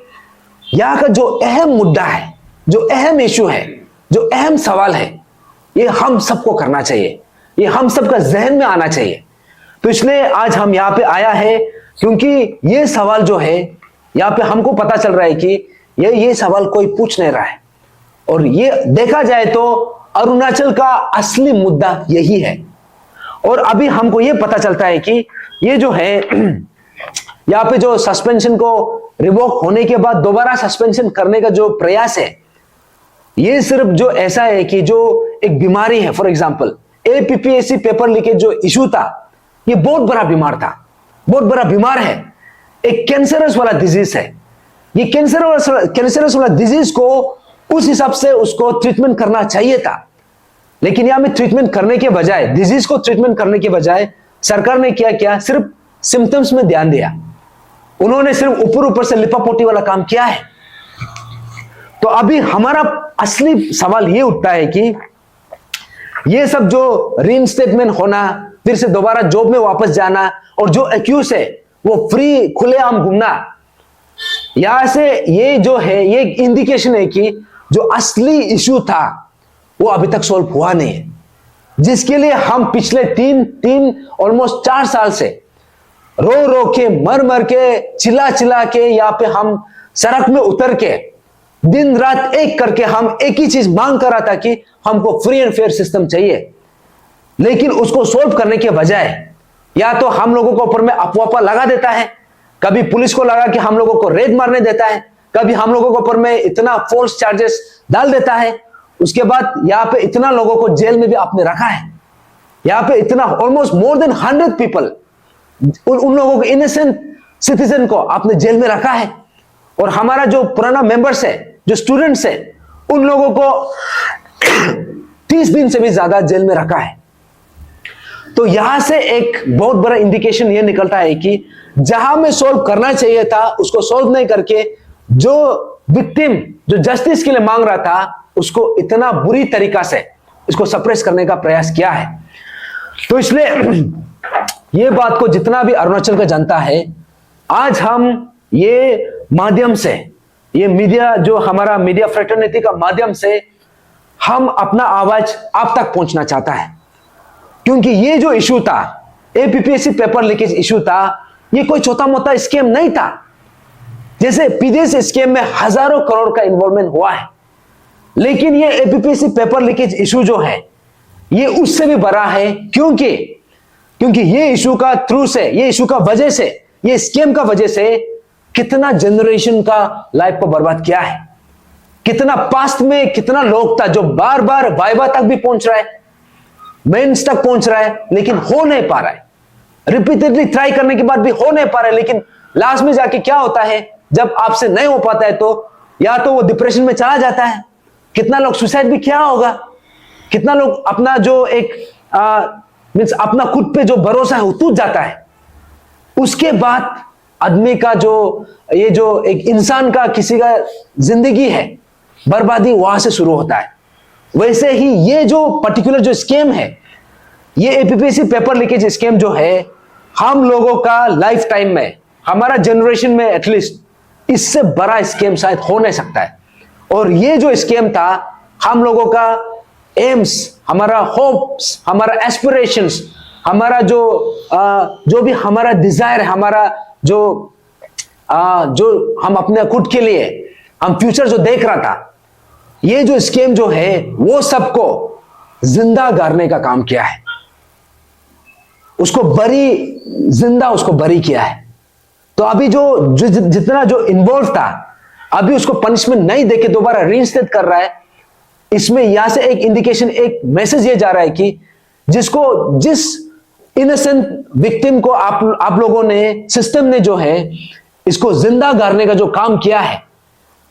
यहां का जो अहम मुद्दा है, जो अहम इशू है, जो अहम सवाल है, ये हम सबको करना चाहिए, ये हम सबका जहन में आना चाहिए। तो इसलिए आज हम यहाँ पे आया है, क्योंकि ये सवाल जो है यहाँ पे हमको पता चल रहा है कि ये सवाल कोई पूछ नहीं रहा है, और ये देखा जाए तो अरुणाचल का असली मुद्दा यही है। और अभी हमको ये पता चलता है कि ये जो है यहाँ पे जो सस्पेंशन को रिवोक होने के बाद दोबारा सस्पेंशन करने का जो प्रयास है, ये सिर्फ जो ऐसा है कि जो एक बीमारी है, for example APPSC paper leakage जो इशू था, ये बहुत बड़ा बीमार था, बहुत बड़ा बीमार है, एक कैंसरस वाला डिजीज है। ये कैंसरस वाला डिजीज को उस हिसाब से उसको ट्रीटमेंट करना चाहिए था। लेकिन यहां में ट्रीटमेंट करने के बजाय, डिजीज को ट्रीटमेंट करने के बजाय सरकार ने क्या सिर्फ सिम्टम्स में ध्यान दिया। उन्होंने सिर्फ ऊपर ऊपर से लिपापोती वाला काम किया है। तो अभी हमारा असली सवाल ये उठता है कि ये सब जो रीइंस्टेटमेंट होना, फिर से दोबारा जॉब में वापस जाना, और जो एक्यूज है वो फ्री खुलेआम घूमना, यहां से ये जो है ये इंडिकेशन है कि जो असली इश्यू था वो अभी तक सॉल्व हुआ नहीं है, जिसके लिए हम पिछले तीन ऑलमोस्ट 4 साल से रो रो के, मर मर के, चिल्ला चिल्ला के, यहाँ पे हम सड़क में उतर के दिन रात एक करके हम एक ही चीज मांग कर रहा था कि हमको फ्री एंड फेयर सिस्टम चाहिए। लेकिन उसको सोल्व करने के बजाय या तो हम लोगों को ऊपर में अफवाह लगा देता है, कभी पुलिस को लगा कि हम लोगों को रेड मारने देता है, कभी हम लोगों को ऊपर में इतना फोर्स चार्जेस डाल देता है, उसके बाद यहाँ पे इतना लोगों को जेल में भी आपने रखा है। यहाँ पे इतना ऑलमोस्ट मोर देन 100 पीपल, उन लोगों को, इनोसेंट सिटीजन को आपने जेल में रखा है। और हमारा जो पुराना मेंबर्स है, जो स्टूडेंट्स है, उन लोगों को 30 दिन से भी ज्यादा जेल में रखा है। तो यहां से एक बहुत बड़ा इंडिकेशन यह निकलता है कि जहां में सॉल्व करना चाहिए था उसको सॉल्व नहीं करके, जो विक्टिम जो जस्टिस के लिए मांग रहा था उसको इतना बुरी तरीका से इसको सप्रेस करने का प्रयास किया है। तो इसलिए ये बात को जितना भी अरुणाचल का जनता है, आज हम ये माध्यम से, ये मीडिया जो हमारा मीडिया फ्रेटर्निटी का माध्यम से हम अपना आवाज आप तक पहुंचना चाहता है। क्योंकि ये जो इशू था, एपीपीएससी पेपर लीकेज इशू था, ये कोई छोटा मोटा स्कैम नहीं था। जैसे पीडीएस स्कैम में हजारों करोड़ का इन्वॉल्वमेंट हुआ है, लेकिन ये एपीपीएससी पेपर लीकेज इशू जो है ये उससे भी बड़ा है। क्योंकि ये इशू का थ्रू से, ये इशू का वजह से, ये स्कैम का वजह से कितना जनरेशन का लाइफ को बर्बाद किया है। कितना पास्ट में कितना लोग था जो बार बार वाइवा तक भी पहुंच रहा है, मेंस तक पहुंच रहा है, लेकिन हो नहीं पा रहा है। रिपीटेडली ट्राई करने के बाद भी हो नहीं पा रहा है। लेकिन लास्ट में जाके क्या होता है, जब आपसे नहीं हो पाता है तो या तो वो डिप्रेशन में चला जाता है। कितना लोग सुसाइड भी किया होगा, कितना लोग अपना जो एक मींस अपना खुद पे जो भरोसा है वो टूट जाता है। उसके बाद आदमी का जो ये जो एक इंसान का किसी का जिंदगी है, बर्बादी वहां से शुरू होता है। वैसे ही ये जो पर्टिकुलर जो स्कैम है, ये एपीपीएससी पेपर लीकेज स्कैम जो है, हम लोगों का लाइफ टाइम में, हमारा जनरेशन में एटलीस्ट इससे बड़ा स्कैम शायद हो नहीं सकता है। और ये जो स्कैम था, हम लोगों का एम्स, हमारा होप्स, हमारा एस्पिरेशंस, हमारा जो भी हमारा डिजायर है, हमारा जो हम अपने खुद के लिए हम फ्यूचर जो देख रहा था, ये जो स्कैम जो है वो सबको जिंदा गाड़ने का काम किया है। उसको उसको बरी किया है। तो अभी जो जितना जो इन्वॉल्व था, अभी उसको पनिशमेंट नहीं देके दोबारा रीइंस्टेट कर रहा है। इसमें यहां से एक इंडिकेशन, एक मैसेज ये जा रहा है कि जिस इनोसेंट विक्टिम को आप लोगों ने, सिस्टम ने जो है इसको जिंदा गाड़ने का जो काम किया है,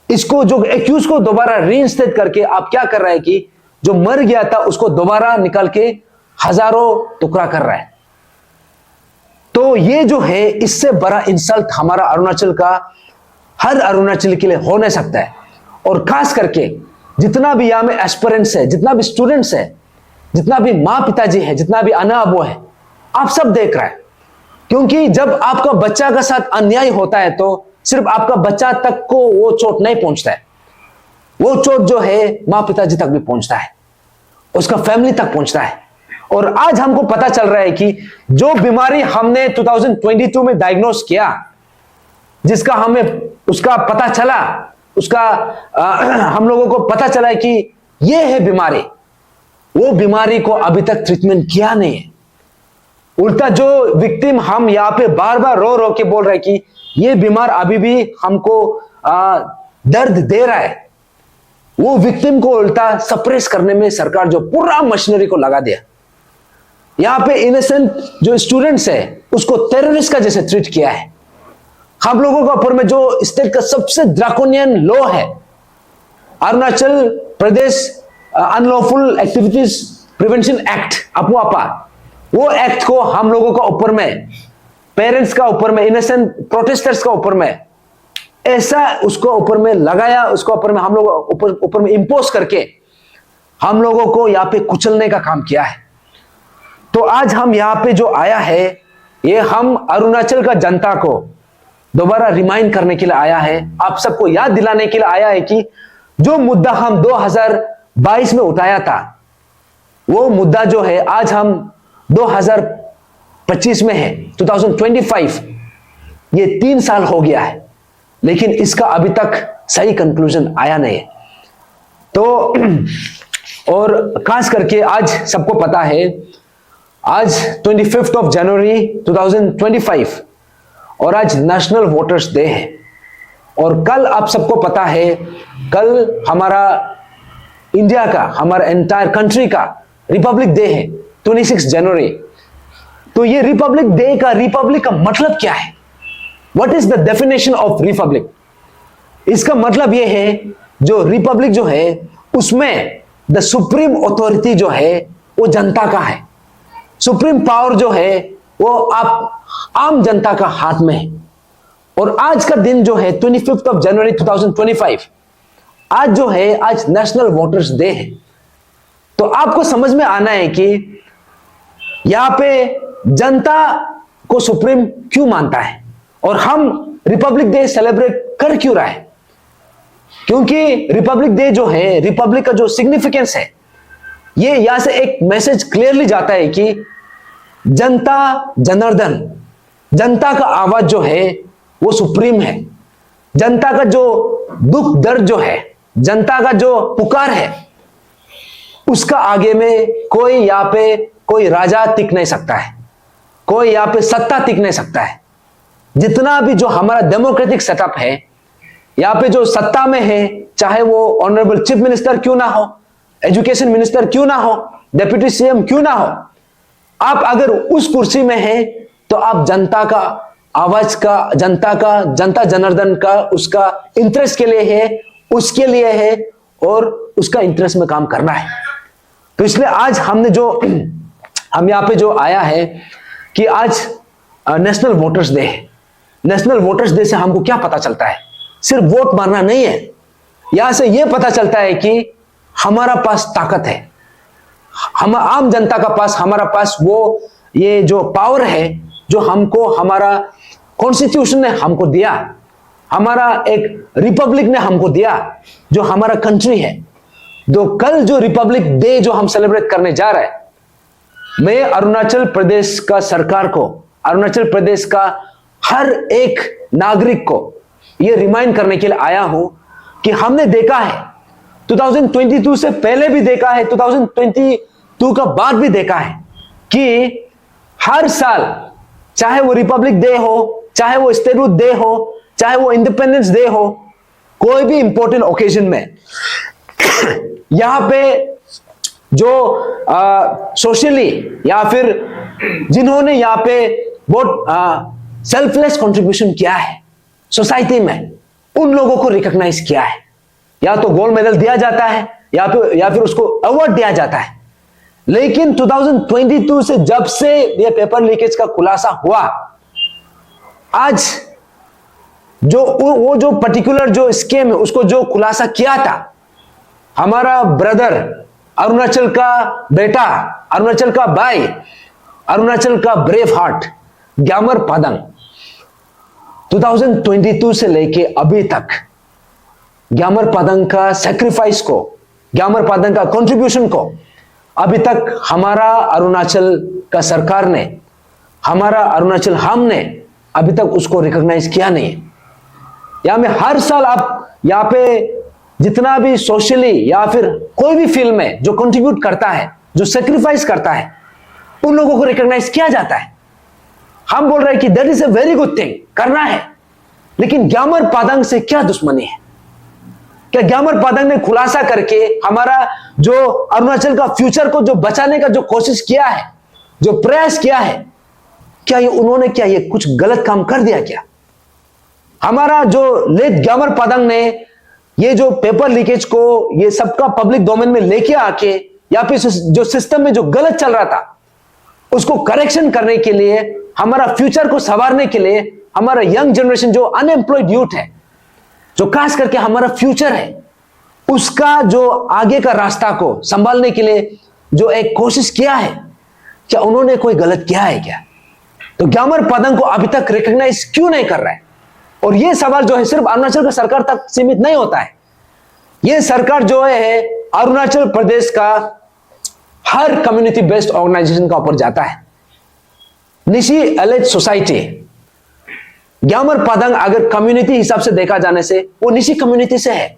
इसको जो एक्यूज को दोबारा रीइंस्टेट करके आप क्या कर रहा है कि जो मर गया था उसको दोबारा निकाल के हजारों टुकड़ा कर रहा है। तो ये जो है, इससे बड़ा इंसल्ट हमारा अरुणाचल का, हर अरुणाचली के लिए हो नहीं सकता है। और खास करके जितना भी यहां में एस्पिरेंट्स है, जितना भी स्टूडेंट्स है, जितना भी माँ पिताजी है, जितना भी अना अबू है, आप सब देख रहे हैं। क्योंकि जब आपका बच्चा का साथ अन्याय होता है तो सिर्फ आपका बच्चा तक को वो चोट नहीं पहुंचता है, वो चोट जो है माँ पिताजी तक भी पहुंचता है, उसका फैमिली तक पहुंचता है। और आज हमको पता चल रहा है कि जो बीमारी हमने 2022 में डायग्नोस किया, जिसका हमें उसका पता चला, उसका हम लोगों को पता चला है कि ये है बीमारी, वो बीमारी को अभी तक ट्रीटमेंट किया नहीं है। उल्टा जो विक्टिम हम यहाँ पे बार बार रो रो के बोल रहे हैं कि ये बीमार अभी भी हमको दर्द दे रहा है, वो विक्टिम को उल्टा सप्रेस करने में सरकार जो पूरा मशीनरी को लगा दिया। यहाँ पे इनोसेंट जो स्टूडेंट्स है उसको टेररिस्ट का जैसे ट्रीट किया है। हम लोगों का ऊपर में जो स्टेट का सबसे ड्रैकोनियन लॉ है, Arunachal Pradesh unlawful activities prevention act अपुआपा, वो एक्ट को हम लोगों का ऊपर में, पेरेंट्स का ऊपर में, इनोसेंट प्रोटेस्टर्स का ऊपर में ऐसा उसको ऊपर में लगाया, उसको ऊपर में हम लोग ऊपर में इंपोज करके हम लोगों को यहाँ पे कुचलने का काम किया है। तो आज हम यहाँ पे जो आया है, ये हम अरुणाचल का जनता को दोबारा रिमाइंड करने के लिए आया है, आप सबको याद दिलाने के लिए आया है कि जो मुद्दा हम 2022 में उठाया था, वो मुद्दा जो है आज हम 2025 में है, 2025, ये 3 साल हो गया है, लेकिन इसका अभी तक सही कंक्लूजन आया नहीं है। तो और खास करके आज सबको पता है, आज 25 जनवरी 2025 और आज नेशनल वोटर्स डे है। और कल आप सबको पता है, कल हमारा इंडिया का, हमारा एंटायर कंट्री का रिपब्लिक डे है, 26 जनवरी। तो ये रिपब्लिक का मतलब क्या है? What is the definition of Republic? इसका मतलब ये है, जो रिपब्लिक जो है उसमें द सुप्रीम अथॉरिटी जो है वो जनता का है, सुप्रीम पावर जो है वो आप आम जनता का हाथ में है। और आज का दिन जो है 25 जनवरी 2025, आज जो है, आज नेशनल वोटर्स डे है। तो आपको समझ में आना है कि यहां पे जनता को सुप्रीम क्यों मानता है और हम रिपब्लिक डे सेलिब्रेट कर क्यों रहा है। क्योंकि रिपब्लिक डे जो है, रिपब्लिक का जो सिग्निफिकेंस है, ये यहां से एक मैसेज क्लियरली जाता है कि जनता जनार्दन, जनता का आवाज जो है वो सुप्रीम है। जनता का जो दुख दर्द जो है, जनता का जो पुकार है, उसका आगे में कोई यहां पे कोई राजा टिक नहीं सकता है, कोई यहां पे सत्ता टिक नहीं सकता है। जितना भी जो हमारा डेमोक्रेटिक सेटअप है, यहां पे जो सत्ता में है, चाहे वो ऑनरेबल चीफ मिनिस्टर क्यों ना हो, एजुकेशन मिनिस्टर क्यों ना हो, डिप्टी सीएम क्यों ना हो, आप अगर उस कुर्सी में हैं तो आप जनता का आवाज का, जनता जनार्दन का, उसका इंटरेस्ट के लिए है, उसके लिए है और उसका इंटरेस्ट में काम करना है। तो इसलिए आज हमने जो हम यहाँ पे जो आया है कि आज नेशनल वोटर्स डे है। नेशनल वोटर्स डे से हमको क्या पता चलता है? सिर्फ वोट मारना नहीं है, यहां से यह पता चलता है कि हमारा पास ताकत है, हम आम जनता का पास, हमारा पास वो ये जो पावर है जो हमको हमारा कॉन्स्टिट्यूशन ने हमको दिया, हमारा एक रिपब्लिक ने हमको दिया, जो हमारा कंट्री है। तो कल जो रिपब्लिक डे जो हम सेलिब्रेट करने जा रहे हैं, मैं अरुणाचल प्रदेश का सरकार को, अरुणाचल प्रदेश का हर एक नागरिक को यह रिमाइंड करने के लिए आया हूं कि हमने देखा है 2022 से पहले भी देखा है, 2022 का बाद भी देखा है कि हर साल, चाहे वो रिपब्लिक डे हो, चाहे वो स्टेटहुड डे हो, चाहे वो इंडिपेंडेंस डे हो, कोई भी इंपॉर्टेंट ओकेजन में यहां पे जो सोशली या फिर जिन्होंने यहां पे बहुत सेल्फलेस कंट्रीब्यूशन किया है सोसाइटी में, उन लोगों को रिकॉग्नाइज किया है। या तो गोल्ड मेडल दिया जाता है या फिर उसको अवार्ड दिया जाता है। लेकिन 2022 से जब से ये पेपर लीकेज का खुलासा हुआ, आज वो जो पर्टिकुलर जो स्कीम है उसको जो खुलासा किया था, हमारा ब्रदर, अरुणाचल का बेटा, अरुणाचल का भाई, अरुणाचल का ब्रेव हार्ट ग्यामर पादंग, 2022 से लेके अभी तक ग्यामर पादंग का सैक्रिफाइस को, ग्यामर पादंग का कंट्रीब्यूशन को अभी तक हमारा अरुणाचल का सरकार ने, हमारा अरुणाचल हमने अभी तक उसको रिकॉग्नाइज किया नहीं है। यहां में हर साल आप यहां पे जितना भी सोशली या फिर कोई भी फील्ड में जो कंट्रीब्यूट करता है, जो सेक्रीफाइस करता है, उन लोगों को रिकॉग्नाइज किया जाता है। हम बोल रहे हैं कि that is a very good thing, करना है। लेकिन ग्यामर पादंग से क्या दुश्मनी है? क्या ग्यामर पादंग ने खुलासा करके हमारा जो अरुणाचल का फ्यूचर को जो बचाने का जो कोशिश किया है, जो प्रयास किया है, क्या उन्होंने क्या ये कुछ गलत काम कर दिया क्या? हमारा जो लेट ग्यामर पादंग ने ये जो पेपर लीकेज को ये सबका पब्लिक डोमेन में लेके आके या फिर जो सिस्टम में जो गलत चल रहा था उसको करेक्शन करने के लिए, हमारा फ्यूचर को संवारने के लिए, हमारा यंग जनरेशन जो अनएम्प्लॉयड यूथ है, जो खास करके हमारा फ्यूचर है, उसका जो आगे का रास्ता को संभालने के लिए जो एक कोशिश किया है, क्या उन्होंने कोई गलत किया है क्या? तो ग्यामर पदंग को अभी तक रिकॉग्नाइज क्यों नहीं कर रहा है? और यह सवाल जो है सिर्फ अरुणाचल का सरकार तक सीमित नहीं होता है। यह सरकार जो है अरुणाचल प्रदेश का हर कम्युनिटी बेस्ड ऑर्गेनाइजेशन का ऊपर जाता है। निशी एलिट सोसाइटी, ग्यामर पदंग अगर कम्युनिटी हिसाब से देखा जाने से वो निशी कम्युनिटी से है।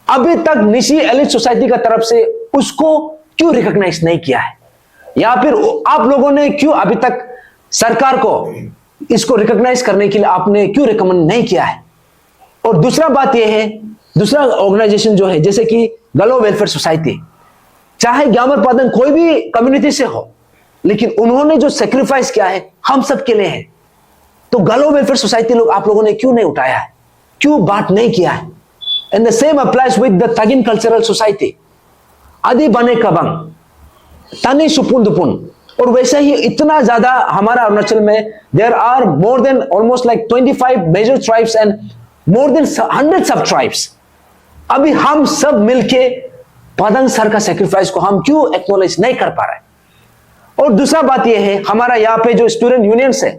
अभी तक निशी एलिट सोसाइटी का तरफ से उसको क्यों रिकॉग्नाइज नहीं किया है, या फिर आप लोगों ने क्यों अभी तक सरकार को इसको रिकॉग्नाइज करने के लिए आपने क्यों रिकमेंड नहीं किया है? और दूसरा बात यह है, दूसरा ऑर्गेनाइजेशन जो है जैसे कि गलो वेलफेयर सोसाइटी, चाहे ग्यामर पदंग कोई भी कम्युनिटी से हो, लेकिन उन्होंने जो सेक्रीफाइस किया है हम सब के लिए है। तो गलो वेलफेयर सोसाइटी लोग आप लोगों ने क्यों नहीं उठाया है, क्यों बात नहीं किया है? And the same applies with the Tagin cultural society, Adi Bane कबंग, तनी सुपुन दुपुन। और वैसे ही इतना ज्यादा हमारा अरुणाचल में there are more than almost like 25 major tribes and more than 100 sub tribes. अभी हम सब मिलके पदंग सर का सेक्रीफाइस को हम क्यों एक्नॉलेज नहीं कर पा रहे? और दूसरा बात यह है, हमारा यहाँ पे जो स्टूडेंट यूनियंस है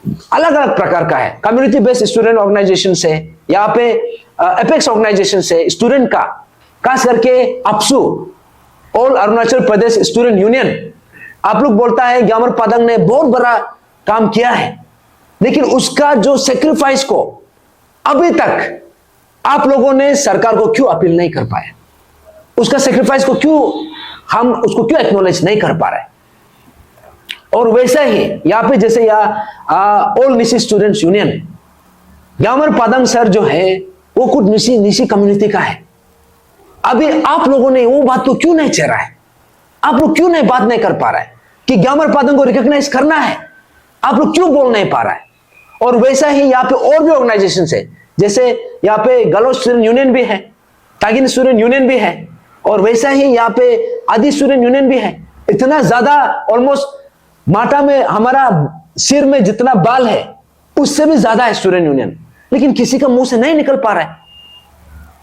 अलग अलग प्रकार का है, कम्युनिटी बेस्ड स्टूडेंट ऑर्गेनाइजेशन से, यहाँ पे एपेक्स ऑर्गेनाइजेशन से, स्टूडेंट का खास करके अपसू all Arunachal Pradesh student union, आप लोग बोलता है ग्यामर पदंग ने बहुत बड़ा काम किया है, लेकिन उसका जो सेक्रीफाइस को अभी तक आप लोगों ने सरकार को क्यों अपील नहीं कर पाए? उसका सेक्रीफाइस को क्यों हम उसको क्यों एक्नॉलेज नहीं कर पा रहे? और वैसा ही यहाँ पे जैसे ऑल निशी स्टूडेंट्स यूनियन, ग्यामर पदंग सर जो है वो खुद निशी कम्युनिटी का है। अभी आप लोगों ने वो बात को क्यों नहीं छेड़ा है? आप लोग क्यों नहीं बात नहीं कर पा रहे हैं कि ग्यामर पदंग को रिकॉग्नाइज करना है? आप लोग क्यों बोल नहीं पा रहा है? और वैसा ही यहाँ पे और भी ऑर्गेनाइजेशन है, जैसे यहाँ पे गलो स्टूडेंट यूनियन भी है, तागिन स्टूडेंट यूनियन भी है, और वैसा ही यहाँ पे आदि स्टूडेंट यूनियन भी है। इतना ज्यादा ऑलमोस्ट माटा में हमारा सिर में जितना बाल है उससे भी ज्यादा है स्टूडेंट यूनियन, लेकिन किसी का मुंह से नहीं निकल पा रहा है।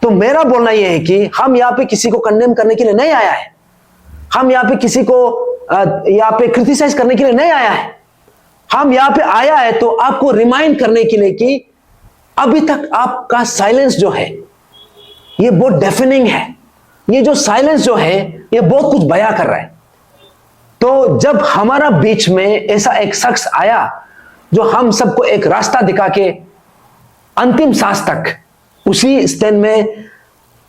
तो मेरा बोलना यह है कि हम यहाँ पे किसी को कंडेम करने के लिए नहीं आया है, हम यहाँ पे किसी को यहाँ पे क्रिटिसाइज करने के लिए नहीं आया है। हम यहाँ पे आया है तो आपको रिमाइंड करने के लिए कि अभी तक आपका साइलेंस जो है ये बहुत डेफिनिंग है। ये जो साइलेंस जो है ये बहुत कुछ बयां कर रहा है। तो जब हमारा बीच में ऐसा एक शख्स आया जो हम सबको एक रास्ता दिखा के अंतिम सांस तक उसी स्टैंड में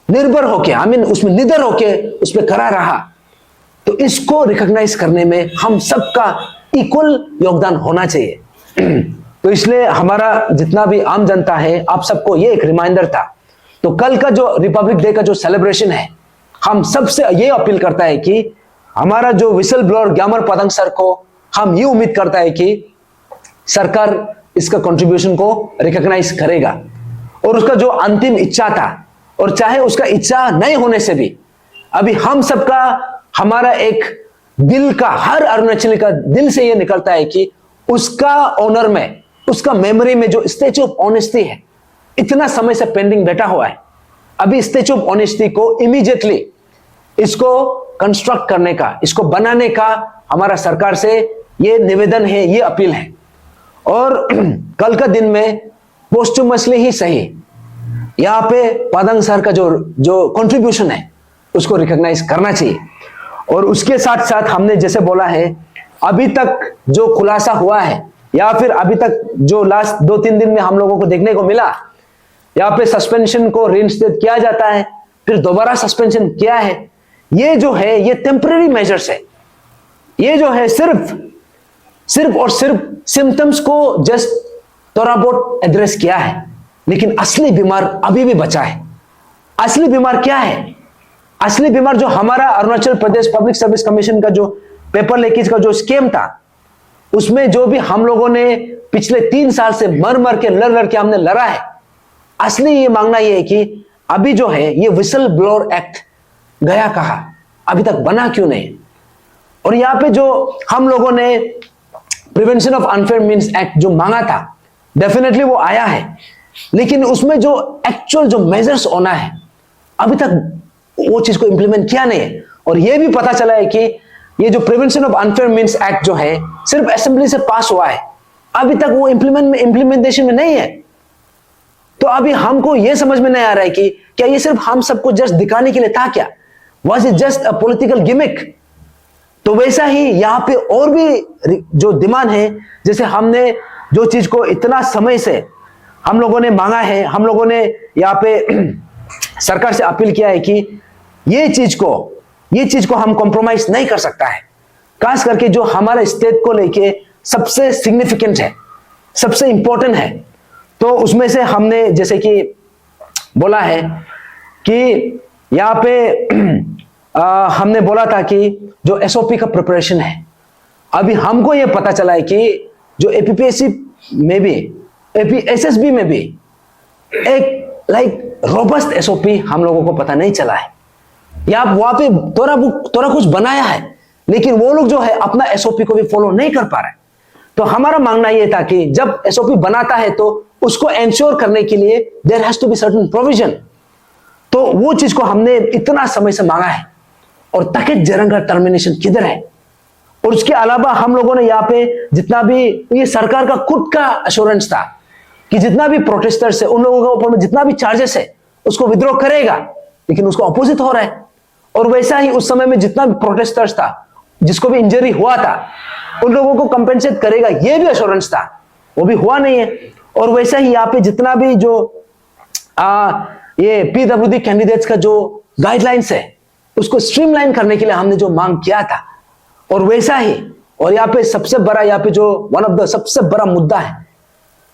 निर्भर होके, उसमें निडर होके उस पर खड़ा रहा, तो इसको रिकॉग्नाइज करने में हम सबका इक्वल योगदान होना चाहिए। तो इसलिए हमारा जितना भी आम जनता है, आप सबको ये एक रिमाइंडर था। तो कल का जो रिपब्लिक डे का जो सेलिब्रेशन है, हम सबसे ये अपील करता है कि हमारा जो विसल ब्लोअर ग्यामर पदंग सर को हम ये उम्मीद करता है कि सरकार इसका कंट्रीब्यूशन को रिकॉग्नाइज करेगा। और उसका जो अंतिम इच्छा था, और चाहे उसका इच्छा नहीं होने से भी अभी हम सबका, हमारा एक दिल का, हर अरुणाचली का दिल से ये निकलता है कि उसका ऑनर में, उसका मेमोरी में जो स्टैच्यू ऑफ ऑनेस्टी है इतना समय से पेंडिंग बैठा हुआ है, अभी स्टैच्यू ऑफ ऑनेस्टी को इमीडिएटली इसको कंस्ट्रक्ट करने का, इसको बनाने का हमारा सरकार से ये निवेदन है, ये अपील है। और कल का दिन में पोस्टुमसली ही सही यहाँ पे पदंग सर का जो कंट्रीब्यूशन है उसको रिकॉग्नाइज करना चाहिए। और उसके साथ साथ हमने जैसे बोला है, अभी तक जो खुलासा हुआ है या फिर अभी तक जो लास्ट 2-3 दिन में हम लोगों को देखने को मिला, यहाँ पे सस्पेंशन को रिइंस्टेट किया जाता है, फिर दोबारा सस्पेंशन किया है। ये जो है ये टेम्पररी मेजर्स है। ये जो है सिर्फ और सिर्फ सिम्टम्स को जस्ट थोड़ा बहुत एड्रेस किया है, लेकिन असली बीमार अभी भी बचा है। असली बीमार क्या है? असली बीमार जो हमारा Arunachal Pradesh public service commission का जो पेपर लीकेज का जो स्कीम था, उसमें जो भी हम लोगों ने पिछले 3 साल से मर के लड़ के हमने लड़ा है, असली ये मांगना ये है कि अभी जो है ये विसल ब्लोअर एक्ट गया कहाँ, अभी तक बना क्यों नहीं? और यहाँ पे जो हम लोगों ने prevention of unfair means act जो मांगा था, डेफिनेटली वो आया है, लेकिन उसमें जो एक्चुअल जो मेजर्स होना है अभी तक वो चीज को इंप्लीमेंट किया नहीं है। और ये भी पता चला है कि ये जो prevention of unfair means act जो है सिर्फ असेंबली से पास हुआ है, अभी तक वो इंप्लीमेंटेशन में नहीं है। तो अभी हमको ये समझ में नहीं आ रहा है कि क्या ये सिर्फ हम सबको जस्ट दिखाने के लिए था क्या? Was it just a political gimmick? तो वैसा ही यहाँ पे और भी जो डिमांड है, जैसे हमने जो चीज को इतना समय से हम लोगों ने मांगा है, हम लोगों ने यहाँ पे सरकार से अपील किया है कि ये चीज को हम कॉम्प्रोमाइज नहीं कर सकता है, खास करके जो हमारे स्टेट को लेके सबसे सिग्निफिकेंट है, सबसे इंपॉर्टेंट है। तो उसमें से हमने जैसे कि बोला है कि यहाँ पे हमने बोला था कि जो एसओपी का प्रिपरेशन है, अभी हमको ये पता चला है कि जो एपीपीएससी में भी, एसएसबी में भी एक रोबस्ट एसओपी हम लोगों को पता नहीं चला है। या वहां पे थोड़ा कुछ बनाया है, लेकिन वो लोग जो है अपना एसओपी को भी फॉलो नहीं कर पा रहे। तो हमारा मांगना ये था कि जब एसओपी बनाता है तो उसको एंश्योर करने के लिए there has to be certain provision. तो वो चीज को हमने इतना समय से मांगा है। और तकेत जरंग का टर्मिनेशन किधर है? और उसके अलावा हम लोगों ने यहाँ पे जितना भी, ये सरकार का खुद का अश्योरेंस था कि जितना भी प्रोटेस्टर्स है उन लोगों के ऊपर में जितना भी चार्जेस है उसको विद्रॉ करेगा, लेकिन उसको अपोजिट हो रहा है। और वैसा ही उस समय में जितना भी प्रोटेस्टर्स था, जिसको भी इंजरी हुआ था, उन लोगों को कंपेंसेट करेगा, ये भी अश्योरेंस था, वो भी हुआ नहीं है। और वैसा ही यहाँ पे जितना भी जो ये पीडब्ल्यूडी कैंडिडेट्स का जो गाइडलाइंस है उसको स्ट्रीमलाइन करने के लिए हमने जो मांग किया था, और वैसा ही। और यहाँ पे सबसे बड़ा, यहाँ पे जो वन ऑफ द सबसे बड़ा मुद्दा है,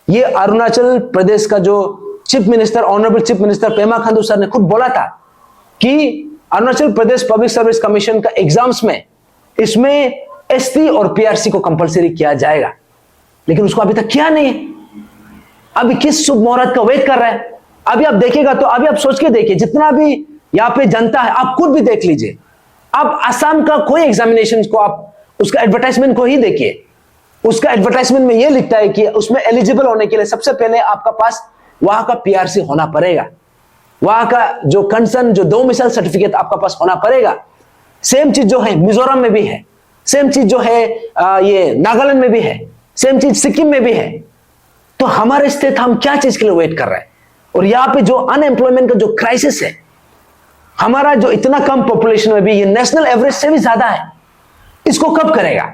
ये अरुणाचल प्रदेश का जो chief minister, honourable chief minister Pema Khandu sir ने खुद बोला था कि Arunachal Pradesh public service commission का एग्जाम्स में इसमें एसटी और पीआरसी को कंपलसरी किया जाएगा, लेकिन उसको अभी तक किया नहीं है। अभी किस शुभ मुहूर्त का वेट कर रहा है? अभी आप देखेगा तो अभी आप सोच के देखिए, जितना भी यहाँ पे जनता है, आप खुद भी देख लीजिए। आप आसाम का कोई एग्जामिनेशन को आप उसका एडवर्टाइजमेंट को ही देखिए, उसका एडवर्टाइजमेंट में यह लिखता है कि उसमें एलिजिबल होने के लिए सबसे पहले आपका पास वहां का पीआरसी होना पड़ेगा, वहां का जो कंसर्न जो डोमिसाइल सर्टिफिकेट आपका पास होना पड़ेगा। सेम चीज जो है मिजोरम में भी है, सेम चीज जो है ये नागालैंड में भी है, सेम चीज सिक्किम में भी है। तो हमारे स्टेट हम क्या चीज के लिए वेट कर रहे हैं? और यहाँ पे जो अनएम्प्लॉयमेंट का जो क्राइसिस है, हमारा जो इतना कम पॉपुलेशन में भी ये नेशनल एवरेज से भी ज्यादा है, इसको कब करेगा?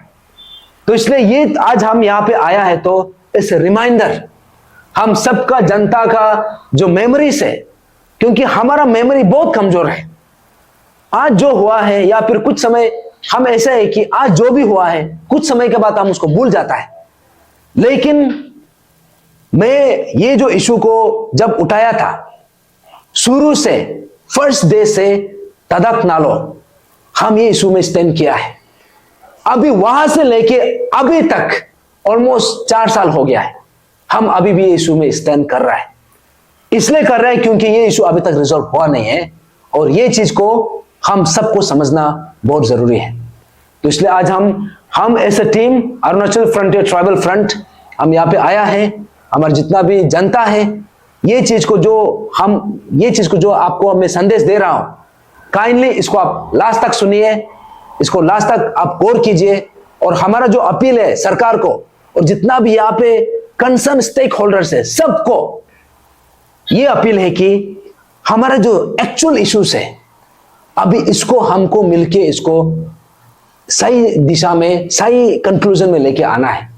तो इसलिए ये आज हम यहाँ पे आया है तो इस रिमाइंडर हम सबका, जनता का जो मेमोरीज है, क्योंकि हमारा मेमोरी बहुत कमजोर है। आज जो हुआ है या फिर कुछ समय हम ऐसा है कि आज जो भी हुआ है कुछ समय के बाद हम उसको भूल जाता है। लेकिन मैं ये जो इशू को जब उठाया था, शुरू से फर्स्ट डे से तदक नालो हम ये इशू में स्टैंड किया है। अभी वहां से लेके अभी तक ऑलमोस्ट 4 साल हो गया है, हम अभी भी ये इशू में स्टैंड कर रहा है। इसलिए कर रहा है क्योंकि ये इशू अभी तक रिजॉल्व हुआ नहीं है, और ये चीज को हम सबको समझना बहुत जरूरी है। तो इसलिए आज हम as a team Arunachal frontier tribal front हम यहाँ पे आया है। हमारा जितना भी जनता है, ये चीज को जो आपको मैं संदेश दे रहा हूं, काइंडली इसको आप लास्ट तक सुनिए, इसको लास्ट तक आप गौर कीजिए। और हमारा जो अपील है सरकार को और जितना भी यहाँ पे कंसर्न स्टेक होल्डर्स है, सबको ये अपील है कि हमारा जो एक्चुअल इश्यूज है, अभी इसको हमको मिलके इसको सही दिशा में, सही कंक्लूजन में लेके आना है।